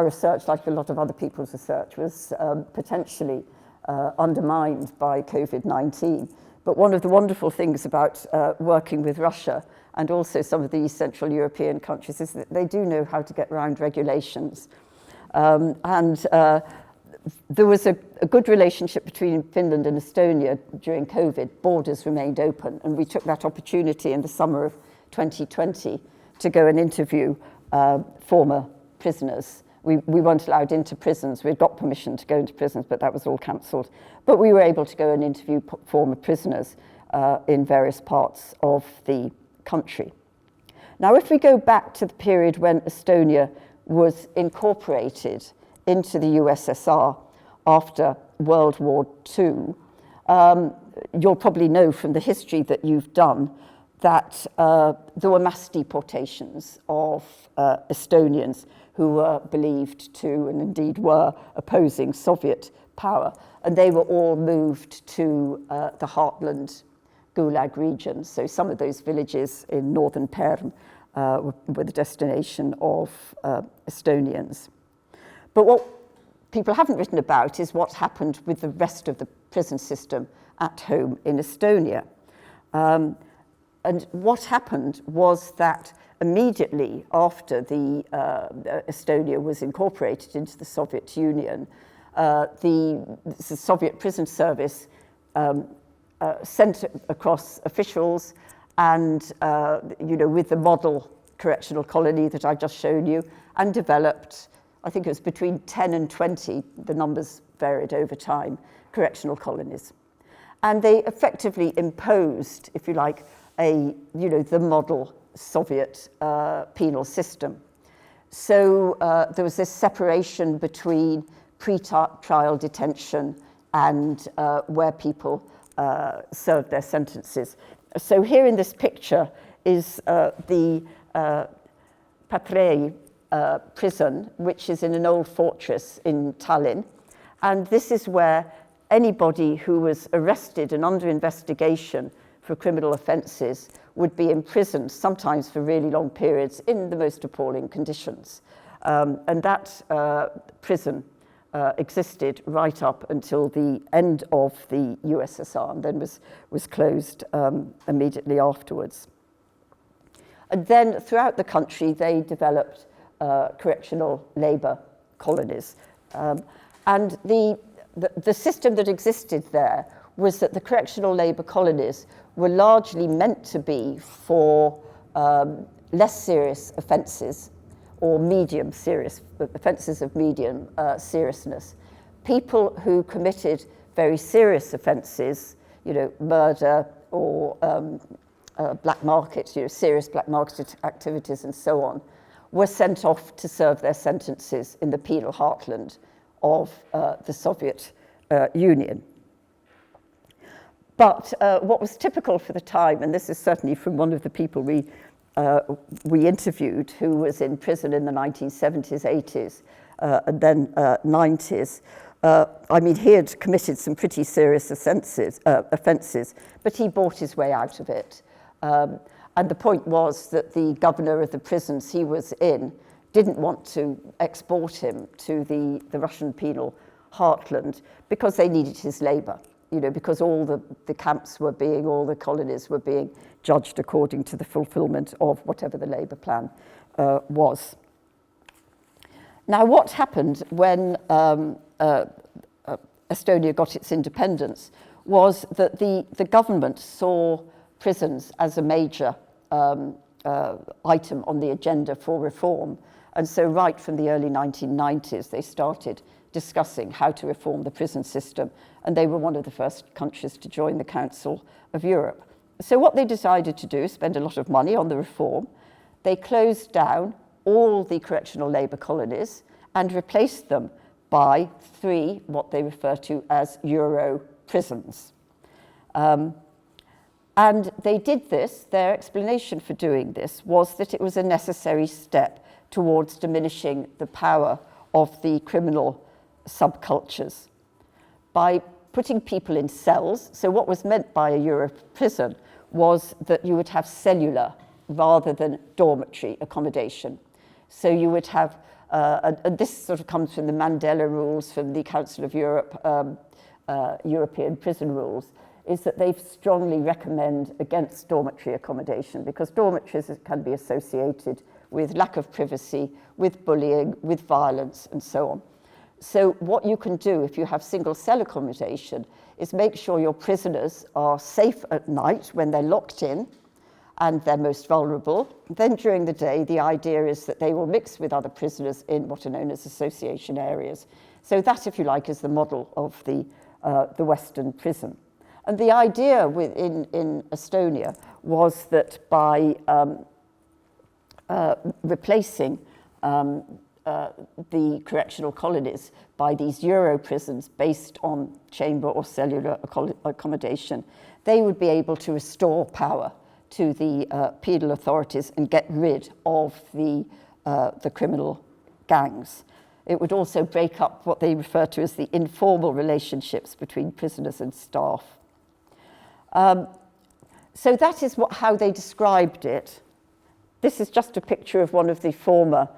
research, like a lot of other people's research, was potentially undermined by COVID-19. But one of the wonderful things about working with Russia and also some of these Central European countries is that they do know how to get around regulations. There was a good relationship between Finland and Estonia during COVID. Borders remained open, and we took that opportunity in the summer of 2020 to go and interview former prisoners. We weren't allowed into prisons. We'd got permission to go into prisons, but that was all cancelled. But we were able to go and interview former prisoners in various parts of the country. Now, if we go back to the period when Estonia was incorporated into the USSR after World War II, you'll probably know from the history that you've done that there were mass deportations of Estonians who were believed to, and indeed were, opposing Soviet power. And they were all moved to the heartland Gulag region. So some of those villages in northern Perm were the destination of Estonians. But what people haven't written about is what happened with the rest of the prison system at home in Estonia. And what happened was that immediately after Estonia was incorporated into the Soviet Union, the Soviet prison service sent across officials and, with the model correctional colony that I've just shown you, and developed, I think it was between 10 and 20, the numbers varied over time, correctional colonies. And they effectively imposed, if you like, the model Soviet penal system. So there was this separation between pre-trial detention and where people served their sentences. So here in this picture is the Patrei prison, which is in an old fortress in Tallinn. And this is where anybody who was arrested and under investigation for criminal offences would be imprisoned, sometimes for really long periods, in the most appalling conditions. And that prison existed right up until the end of the USSR, and then was closed immediately afterwards. And then throughout the country, they developed correctional labour colonies. And the system that existed there was that the correctional labour colonies were largely meant to be for less serious offences, or medium serious offences of medium seriousness. People who committed very serious offences, murder or black market, serious black market activities and so on, were sent off to serve their sentences in the penal heartland of the Soviet Union. But what was typical for the time, and this is certainly from one of the people we interviewed, who was in prison in the 1970s, 80s, and then 90s. He had committed some pretty serious offences, but he bought his way out of it. And the point was that the governor of the prisons he was in didn't want to export him to the Russian penal heartland because they needed his labour, because all the camps were all the colonies were being judged according to the fulfilment of whatever the labour plan was. Now, what happened when Estonia got its independence was that the government saw prisons as a major item on the agenda for reform. And so right from the early 1990s, they started discussing how to reform the prison system. And they were one of the first countries to join the Council of Europe. So what they decided to do is spend a lot of money on the reform. They closed down all the correctional labour colonies and replaced them by 3, what they refer to as Euro prisons. And they did this, their explanation for doing this was that it was a necessary step towards diminishing the power of the criminal subcultures. By putting people in cells, so what was meant by a Euro prison was that you would have cellular rather than dormitory accommodation. So you would have, and this sort of comes from the Mandela rules from the Council of Europe, European prison rules, is that they strongly recommend against dormitory accommodation because dormitories can be associated with lack of privacy, with bullying, with violence, and so on. So what you can do if you have single cell accommodation is make sure your prisoners are safe at night when they're locked in and they're most vulnerable. Then during the day, the idea is that they will mix with other prisoners in what are known as association areas. So that, if you like, is the model of the Western prison. And the idea in Estonia was that by replacing the correctional colonies by these Euro prisons based on chamber or cellular accommodation, they would be able to restore power to the penal authorities and get rid of the criminal gangs. It would also break up what they refer to as the informal relationships between prisoners and staff. So that is how they described it. This is just a picture of one of the former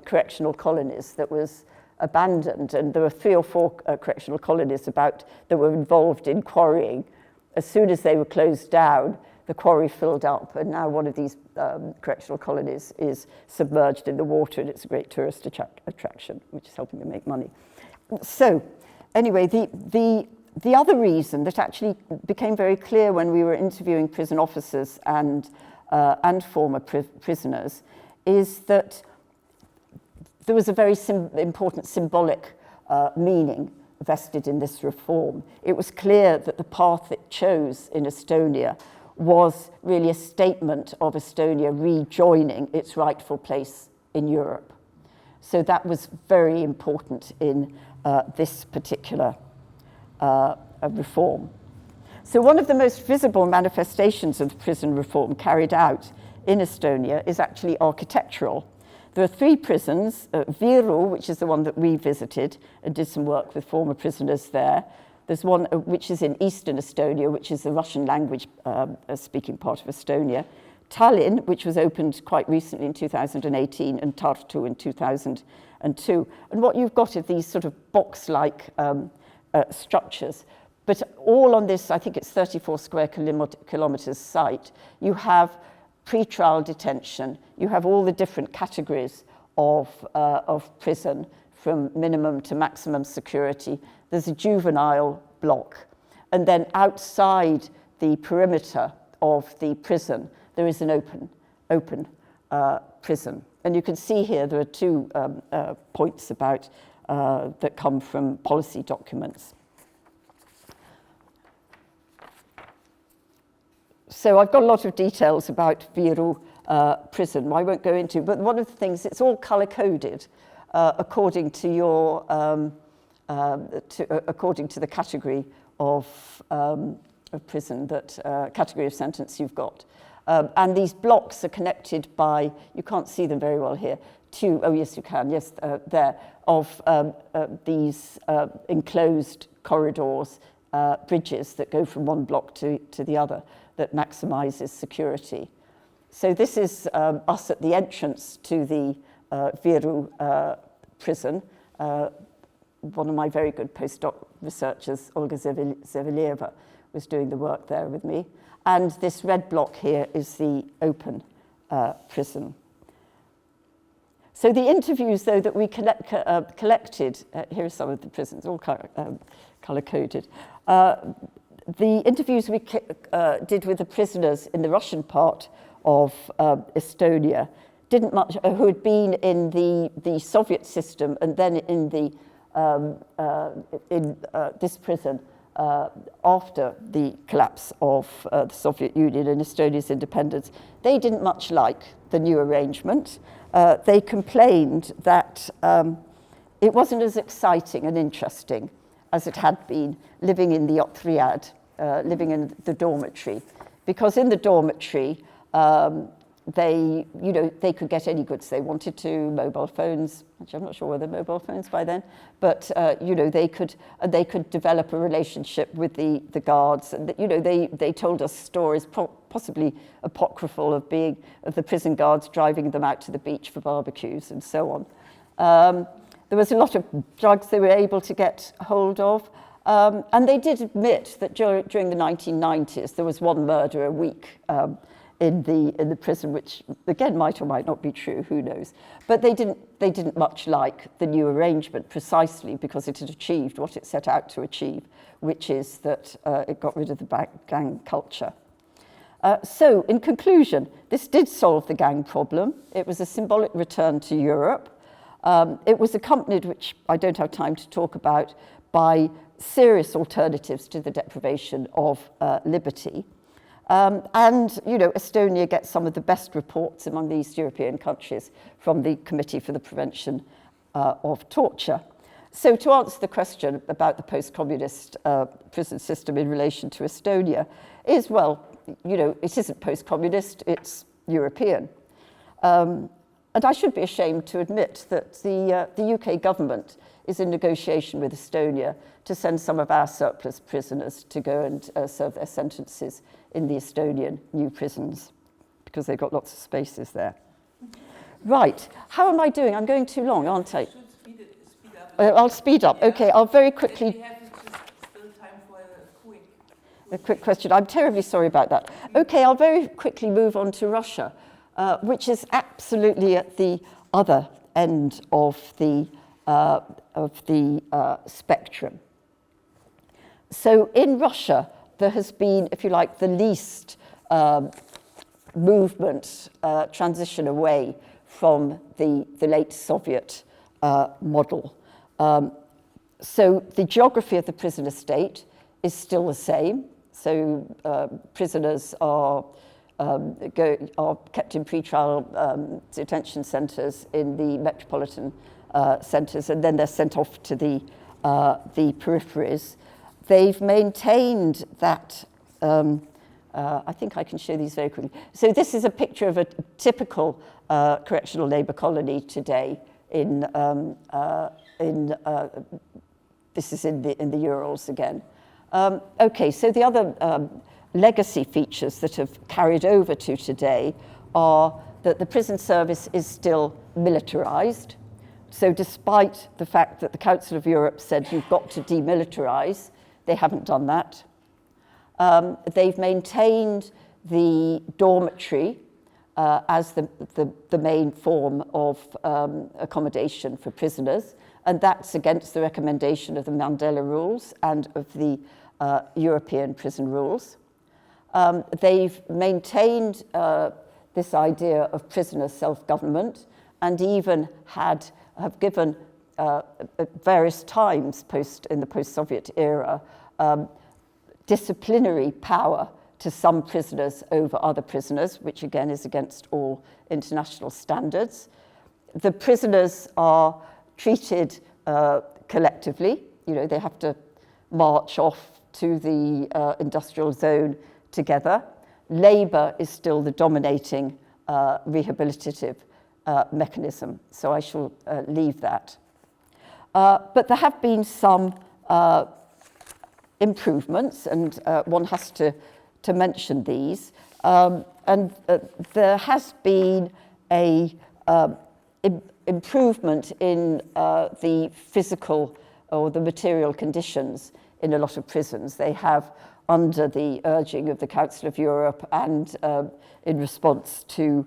correctional colonies that was abandoned, and there were 3 or 4 correctional colonies that were involved in quarrying. As soon as they were closed down, the quarry filled up, and now one of these correctional colonies is submerged in the water, and it's a great tourist attraction, which is helping them make money. So, anyway, the other reason that actually became very clear when we were interviewing prison officers and former prisoners is that there was a very important symbolic meaning vested in this reform. It was clear that the path it chose in Estonia was really a statement of Estonia rejoining its rightful place in Europe. So that was very important in this particular reform. So one of the most visible manifestations of prison reform carried out in Estonia is actually architectural. There are 3 prisons, Viru, which is the one that we visited and did some work with former prisoners there. There's one which is in eastern Estonia, which is the Russian language speaking part of Estonia. Tallinn, which was opened quite recently in 2018, and Tartu in 2002. And what you've got are these sort of box-like structures. But all on this, I think it's 34 square kilometers site, you have pre-trial detention, you have all the different categories of prison, from minimum to maximum security. There's a juvenile block. And then outside the perimeter of the prison, there is an open prison. And you can see here there are 2 points about that come from policy documents. So I've got a lot of details about Viru prison, I won't go into, but one of the things, it's all color-coded according to your, according to the category of prison, that category of sentence you've got. And these blocks are connected by, you can't see them very well here, 2, oh yes you can, yes, there, of these enclosed corridors, bridges that go from one block to the other, that maximizes security. So this is us at the entrance to the Viru prison. One of my very good postdoc researchers, Olga Zevelieva, was doing the work there with me. And this red block here is the open prison. So the interviews, though, that we collected, here are some of the prisons, all color-coded. The interviews we did with the prisoners in the Russian part of Estonia didn't much, who had been in the Soviet system and then in this prison after the collapse of the Soviet Union and Estonia's independence. They didn't much like the new arrangement. They complained that it wasn't as exciting and interesting as it had been living in the Otriad, living in the dormitory, because in the dormitory they could get any goods they wanted to, mobile phones. Actually, I'm not sure whether mobile phones by then, but they could develop a relationship with the guards, and they told us stories, possibly apocryphal, of the prison guards driving them out to the beach for barbecues and so on. There was a lot of drugs they were able to get hold of. And they did admit that during the 1990s, there was 1 murder a week in the prison, which again might or might not be true, who knows. But they didn't much like the new arrangement, precisely because it had achieved what it set out to achieve, which is that it got rid of the gang culture. So in conclusion, this did solve the gang problem. It was a symbolic return to Europe. It was accompanied, which I don't have time to talk about, by serious alternatives to the deprivation of liberty. And Estonia gets some of the best reports among the East European countries from the Committee for the Prevention of Torture. So to answer the question about the post-communist prison system in relation to Estonia is, well, it isn't post-communist, it's European. And I should be ashamed to admit that the UK government is in negotiation with Estonia to send some of our surplus prisoners to go and serve their sentences in the Estonian new prisons, because they've got lots of spaces there. Right, how am I doing? I'm going too long, aren't I? Speed up. I'll speed up. Okay, I'll very quickly... We have still time for a quick question. I'm terribly sorry about that. Okay, I'll very quickly move on to Russia, which is absolutely at the other end of the spectrum. So in Russia, there has been, if you like, the least movement, transition away from the late Soviet model. So the geography of the prisoner state is still the same. So prisoners are kept in pretrial detention centres in the metropolitan centres, and then they're sent off to the peripheries. They've maintained that I think I can show these very quickly. So this is a picture of a typical correctional labour colony today this is in the Urals again. Okay, so the other legacy features that have carried over to today are that the prison service is still militarized. So despite the fact that the Council of Europe said you've got to demilitarize, they haven't done that. They've maintained the dormitory as the main form of accommodation for prisoners, and that's against the recommendation of the Mandela rules and of the European prison rules. They've maintained this idea of prisoner self-government, and even have given at various times in the post-Soviet era disciplinary power to some prisoners over other prisoners, which again is against all international standards. The prisoners are treated collectively. You know, they have to march off to the industrial zone together. Labour is still the dominating rehabilitative mechanism, so I shall leave that. But there have been some improvements, and one has to mention these. And there has been a improvement in the physical or the material conditions in a lot of prisons. They have, under the urging of the Council of Europe and in response to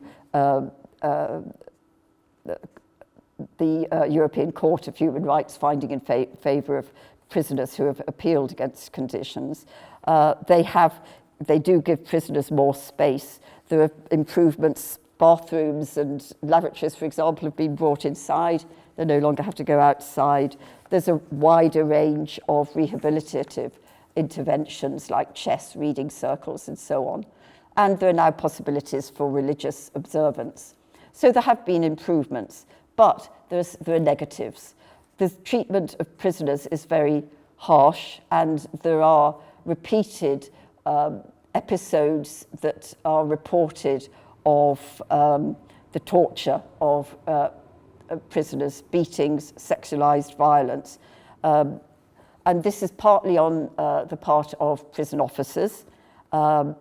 the European Court of Human Rights finding in favour of prisoners who have appealed against conditions, they do give prisoners more space. There are improvements. Bathrooms and lavatories, for example, have been brought inside. They no longer have to go outside. There's a wider range of rehabilitative interventions like chess, reading circles, and so on. And there are now possibilities for religious observance. So there have been improvements, but there are negatives. The treatment of prisoners is very harsh, and there are repeated episodes that are reported of the torture of prisoners, beatings, sexualized violence. And this is partly on the part of prison officers, and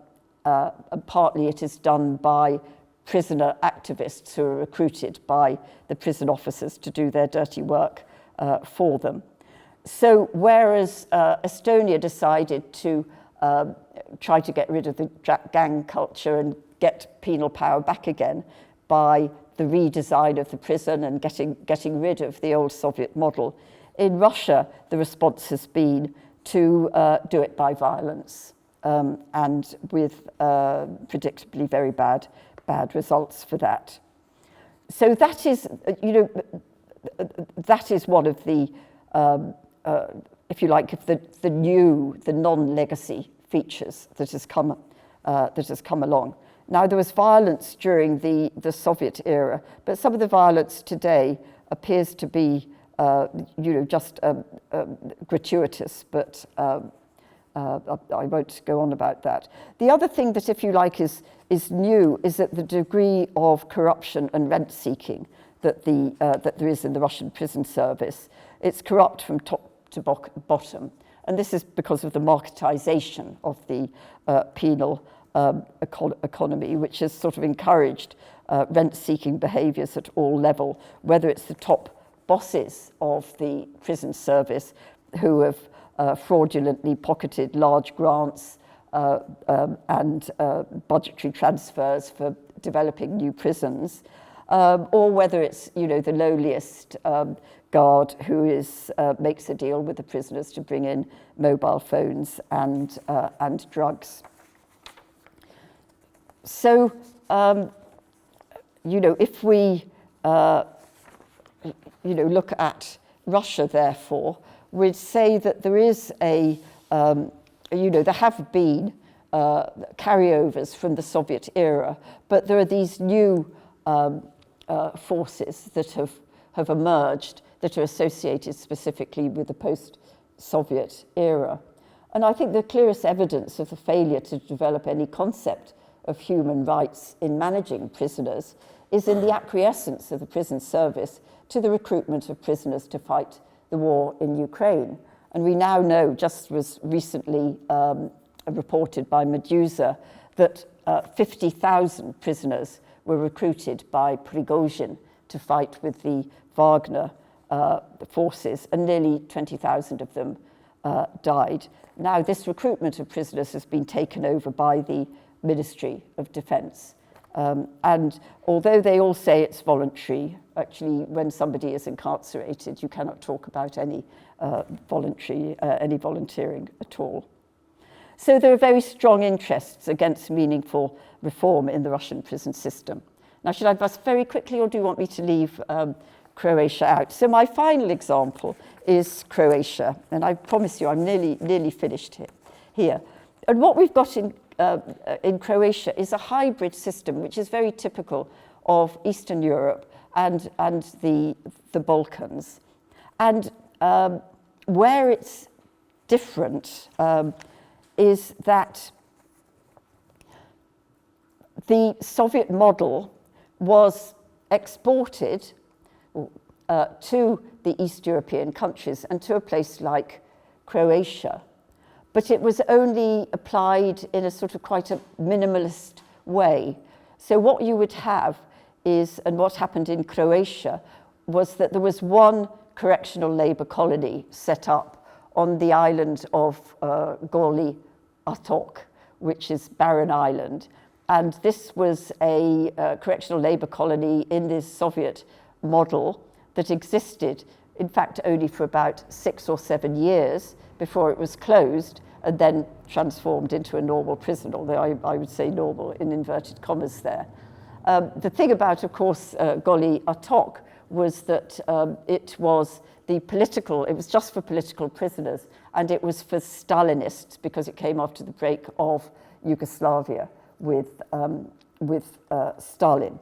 partly it is done by prisoner activists who are recruited by the prison officers to do their dirty work for them. So whereas Estonia decided to try to get rid of the gang culture and get penal power back again by the redesign of the prison and getting rid of the old Soviet model, in Russia the response has been to do it by violence, and with predictably very bad results for that. So that is, that is one of the, if you like, the non-legacy features that has come along. Now, there was violence during the Soviet era, but some of the violence today appears to be, just gratuitous, but I won't go on about that. The other thing that, if you like, is new is that the degree of corruption and rent-seeking that there is in the Russian prison service. It's corrupt from top to bottom, and this is because of the marketization of the penal economy, which has sort of encouraged rent-seeking behaviours at all levels, whether it's the top bosses of the prison service who have fraudulently pocketed large grants and budgetary transfers for developing new prisons, or whether it's the lowliest guard who makes a deal with the prisoners to bring in mobile phones and drugs. So, if we, look at Russia, therefore, we'd say that there is there have been carryovers from the Soviet era, but there are these new forces that have emerged that are associated specifically with the post-Soviet era. And I think the clearest evidence of the failure to develop any concept of human rights in managing prisoners is in the acquiescence of the prison service to the recruitment of prisoners to fight the war in Ukraine. And we now know, just was recently reported by Medusa, that 50,000 prisoners were recruited by Prigozhin to fight with the Wagner forces, and nearly 20,000 of them died. Now, this recruitment of prisoners has been taken over by the Ministry of Defense. And although they all say it's voluntary, actually, when somebody is incarcerated, you cannot talk about any volunteering at all. So there are very strong interests against meaningful reform in the Russian prison system. Now, should I buzz very quickly, or do you want me to leave Croatia out? So my final example is Croatia, and I promise you I'm nearly finished here. And what we've got in Croatia is a hybrid system, which is very typical of Eastern Europe and the Balkans. And where it's different is that the Soviet model was exported to the East European countries and to a place like Croatia. But it was only applied in a sort of quite a minimalist way. So what you would have is, and what happened in Croatia, was that there was one correctional labor colony set up on the island of Goli Otok, which is Barren Island. And this was a correctional labor colony in this Soviet model that existed, in fact, only for about 6 or 7 years before it was closed and then transformed into a normal prison, although I would say normal in inverted commas there. The thing about, of course, Goli Otok was that it was just for political prisoners, and it was for Stalinists because it came after the break of Yugoslavia with Stalin.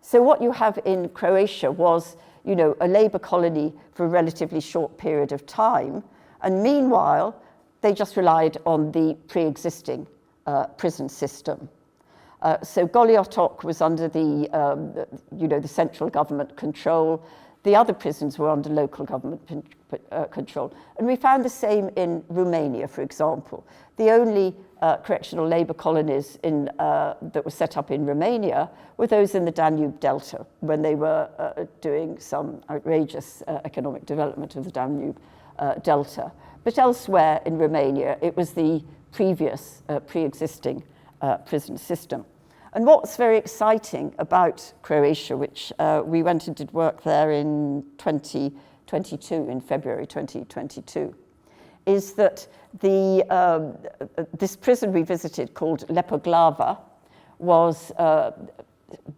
So what you have in Croatia was, a labor colony for a relatively short period of time, and meanwhile, they just relied on the pre-existing prison system. So Goli Otok was under the central government control. The other prisons were under local government control. And we found the same in Romania, for example. The only correctional labor colonies that were set up in Romania were those in the Danube Delta, when they were doing some outrageous economic development of the Danube Delta. But elsewhere in Romania, it was the previous pre-existing prison system. And what's very exciting about Croatia, which we went and did work there in 2022, in February 2022, is that this prison we visited called Lepoglava was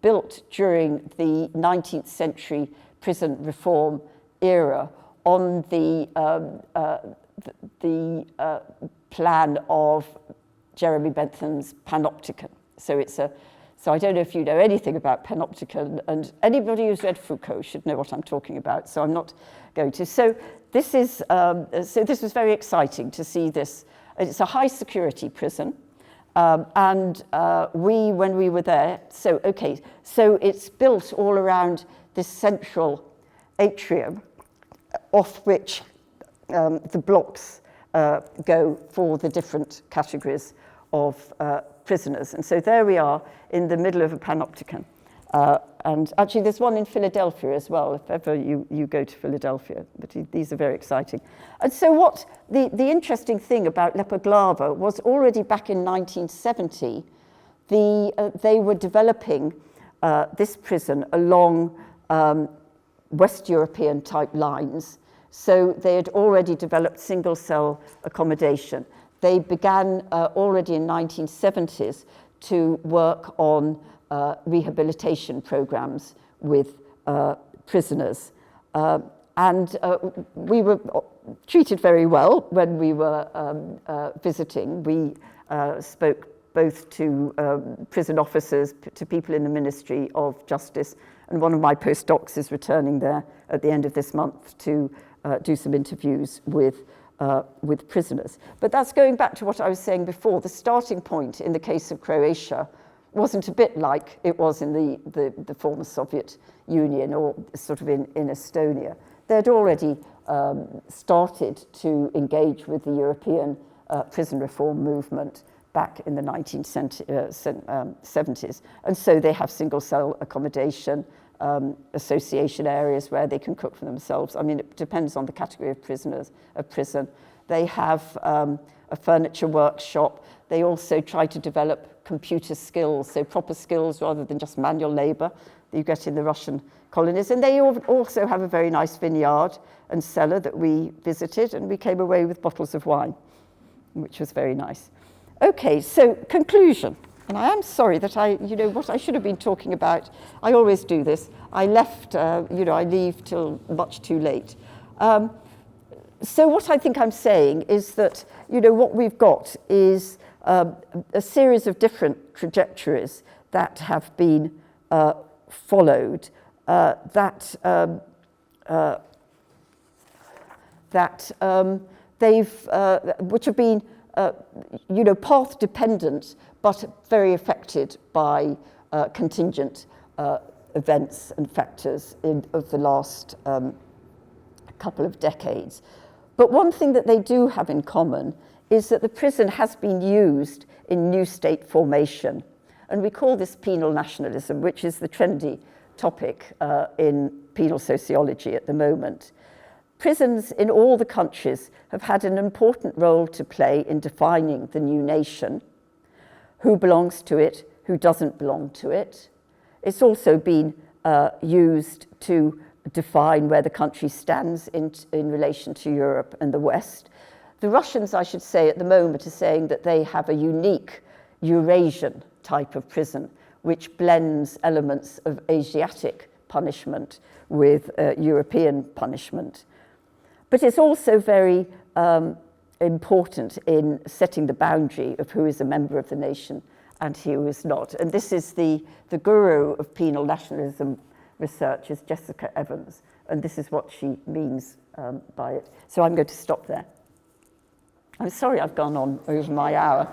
built during the 19th century prison reform era on the plan of Jeremy Bentham's Panopticon. So I don't know if you know anything about Panopticon, and anybody who's read Foucault should know what I'm talking about, so I'm not going to. So this was very exciting to see this. It's a high security prison, and when we were there, so it's built all around this central atrium, off which the blocks go for the different categories of prisoners. And so there we are in the middle of a panopticon. And actually there's one in Philadelphia as well, if ever you go to Philadelphia, but these are very exciting. And so what the interesting thing about Lepoglava was already back in 1970, they were developing this prison along West European type lines. So they had already developed single cell accommodation. They began already in 1970s to work on rehabilitation programs with prisoners. And we were treated very well when we were visiting. We spoke both to prison officers, to people in the Ministry of Justice, and one of my postdocs is returning there at the end of this month to do some interviews with with prisoners. But that's going back to what I was saying before. The starting point in the case of Croatia wasn't a bit like it was in the former Soviet Union or sort of in Estonia. They'd already started to engage with the European prison reform movement back in the 1970s. And so they have single cell accommodation, association areas where they can cook for themselves. I mean, it depends on the category of prison. They have a furniture workshop. They also try to develop computer skills, so proper skills rather than just manual labor that you get in the Russian colonies. And they also have a very nice vineyard and cellar that we visited, and we came away with bottles of wine, which was very nice. Okay, so conclusion. And I am sorry that what I should have been talking about, I always do this. I left, I leave till much too late. So what I think I'm saying is that, what we've got is a series of different trajectories that have been followed, which have been, path dependent, but very affected by contingent events and factors of the last couple of decades. But one thing that they do have in common is that the prison has been used in new state formation. And we call this penal nationalism, which is the trendy topic in penal sociology at the moment. Prisons in all the countries have had an important role to play in defining the new nation, who belongs to it, who doesn't belong to it. It's also been used to define where the country stands in relation to Europe and the West. The Russians, I should say, at the moment are saying that they have a unique Eurasian type of prison, which blends elements of Asiatic punishment with European punishment. But it's also very important in setting the boundary of who is a member of the nation and who is not. And this is the guru of penal nationalism research is Jessica Evans, and this is what she means by it. So I'm going to stop there. I'm sorry I've gone on over my hour.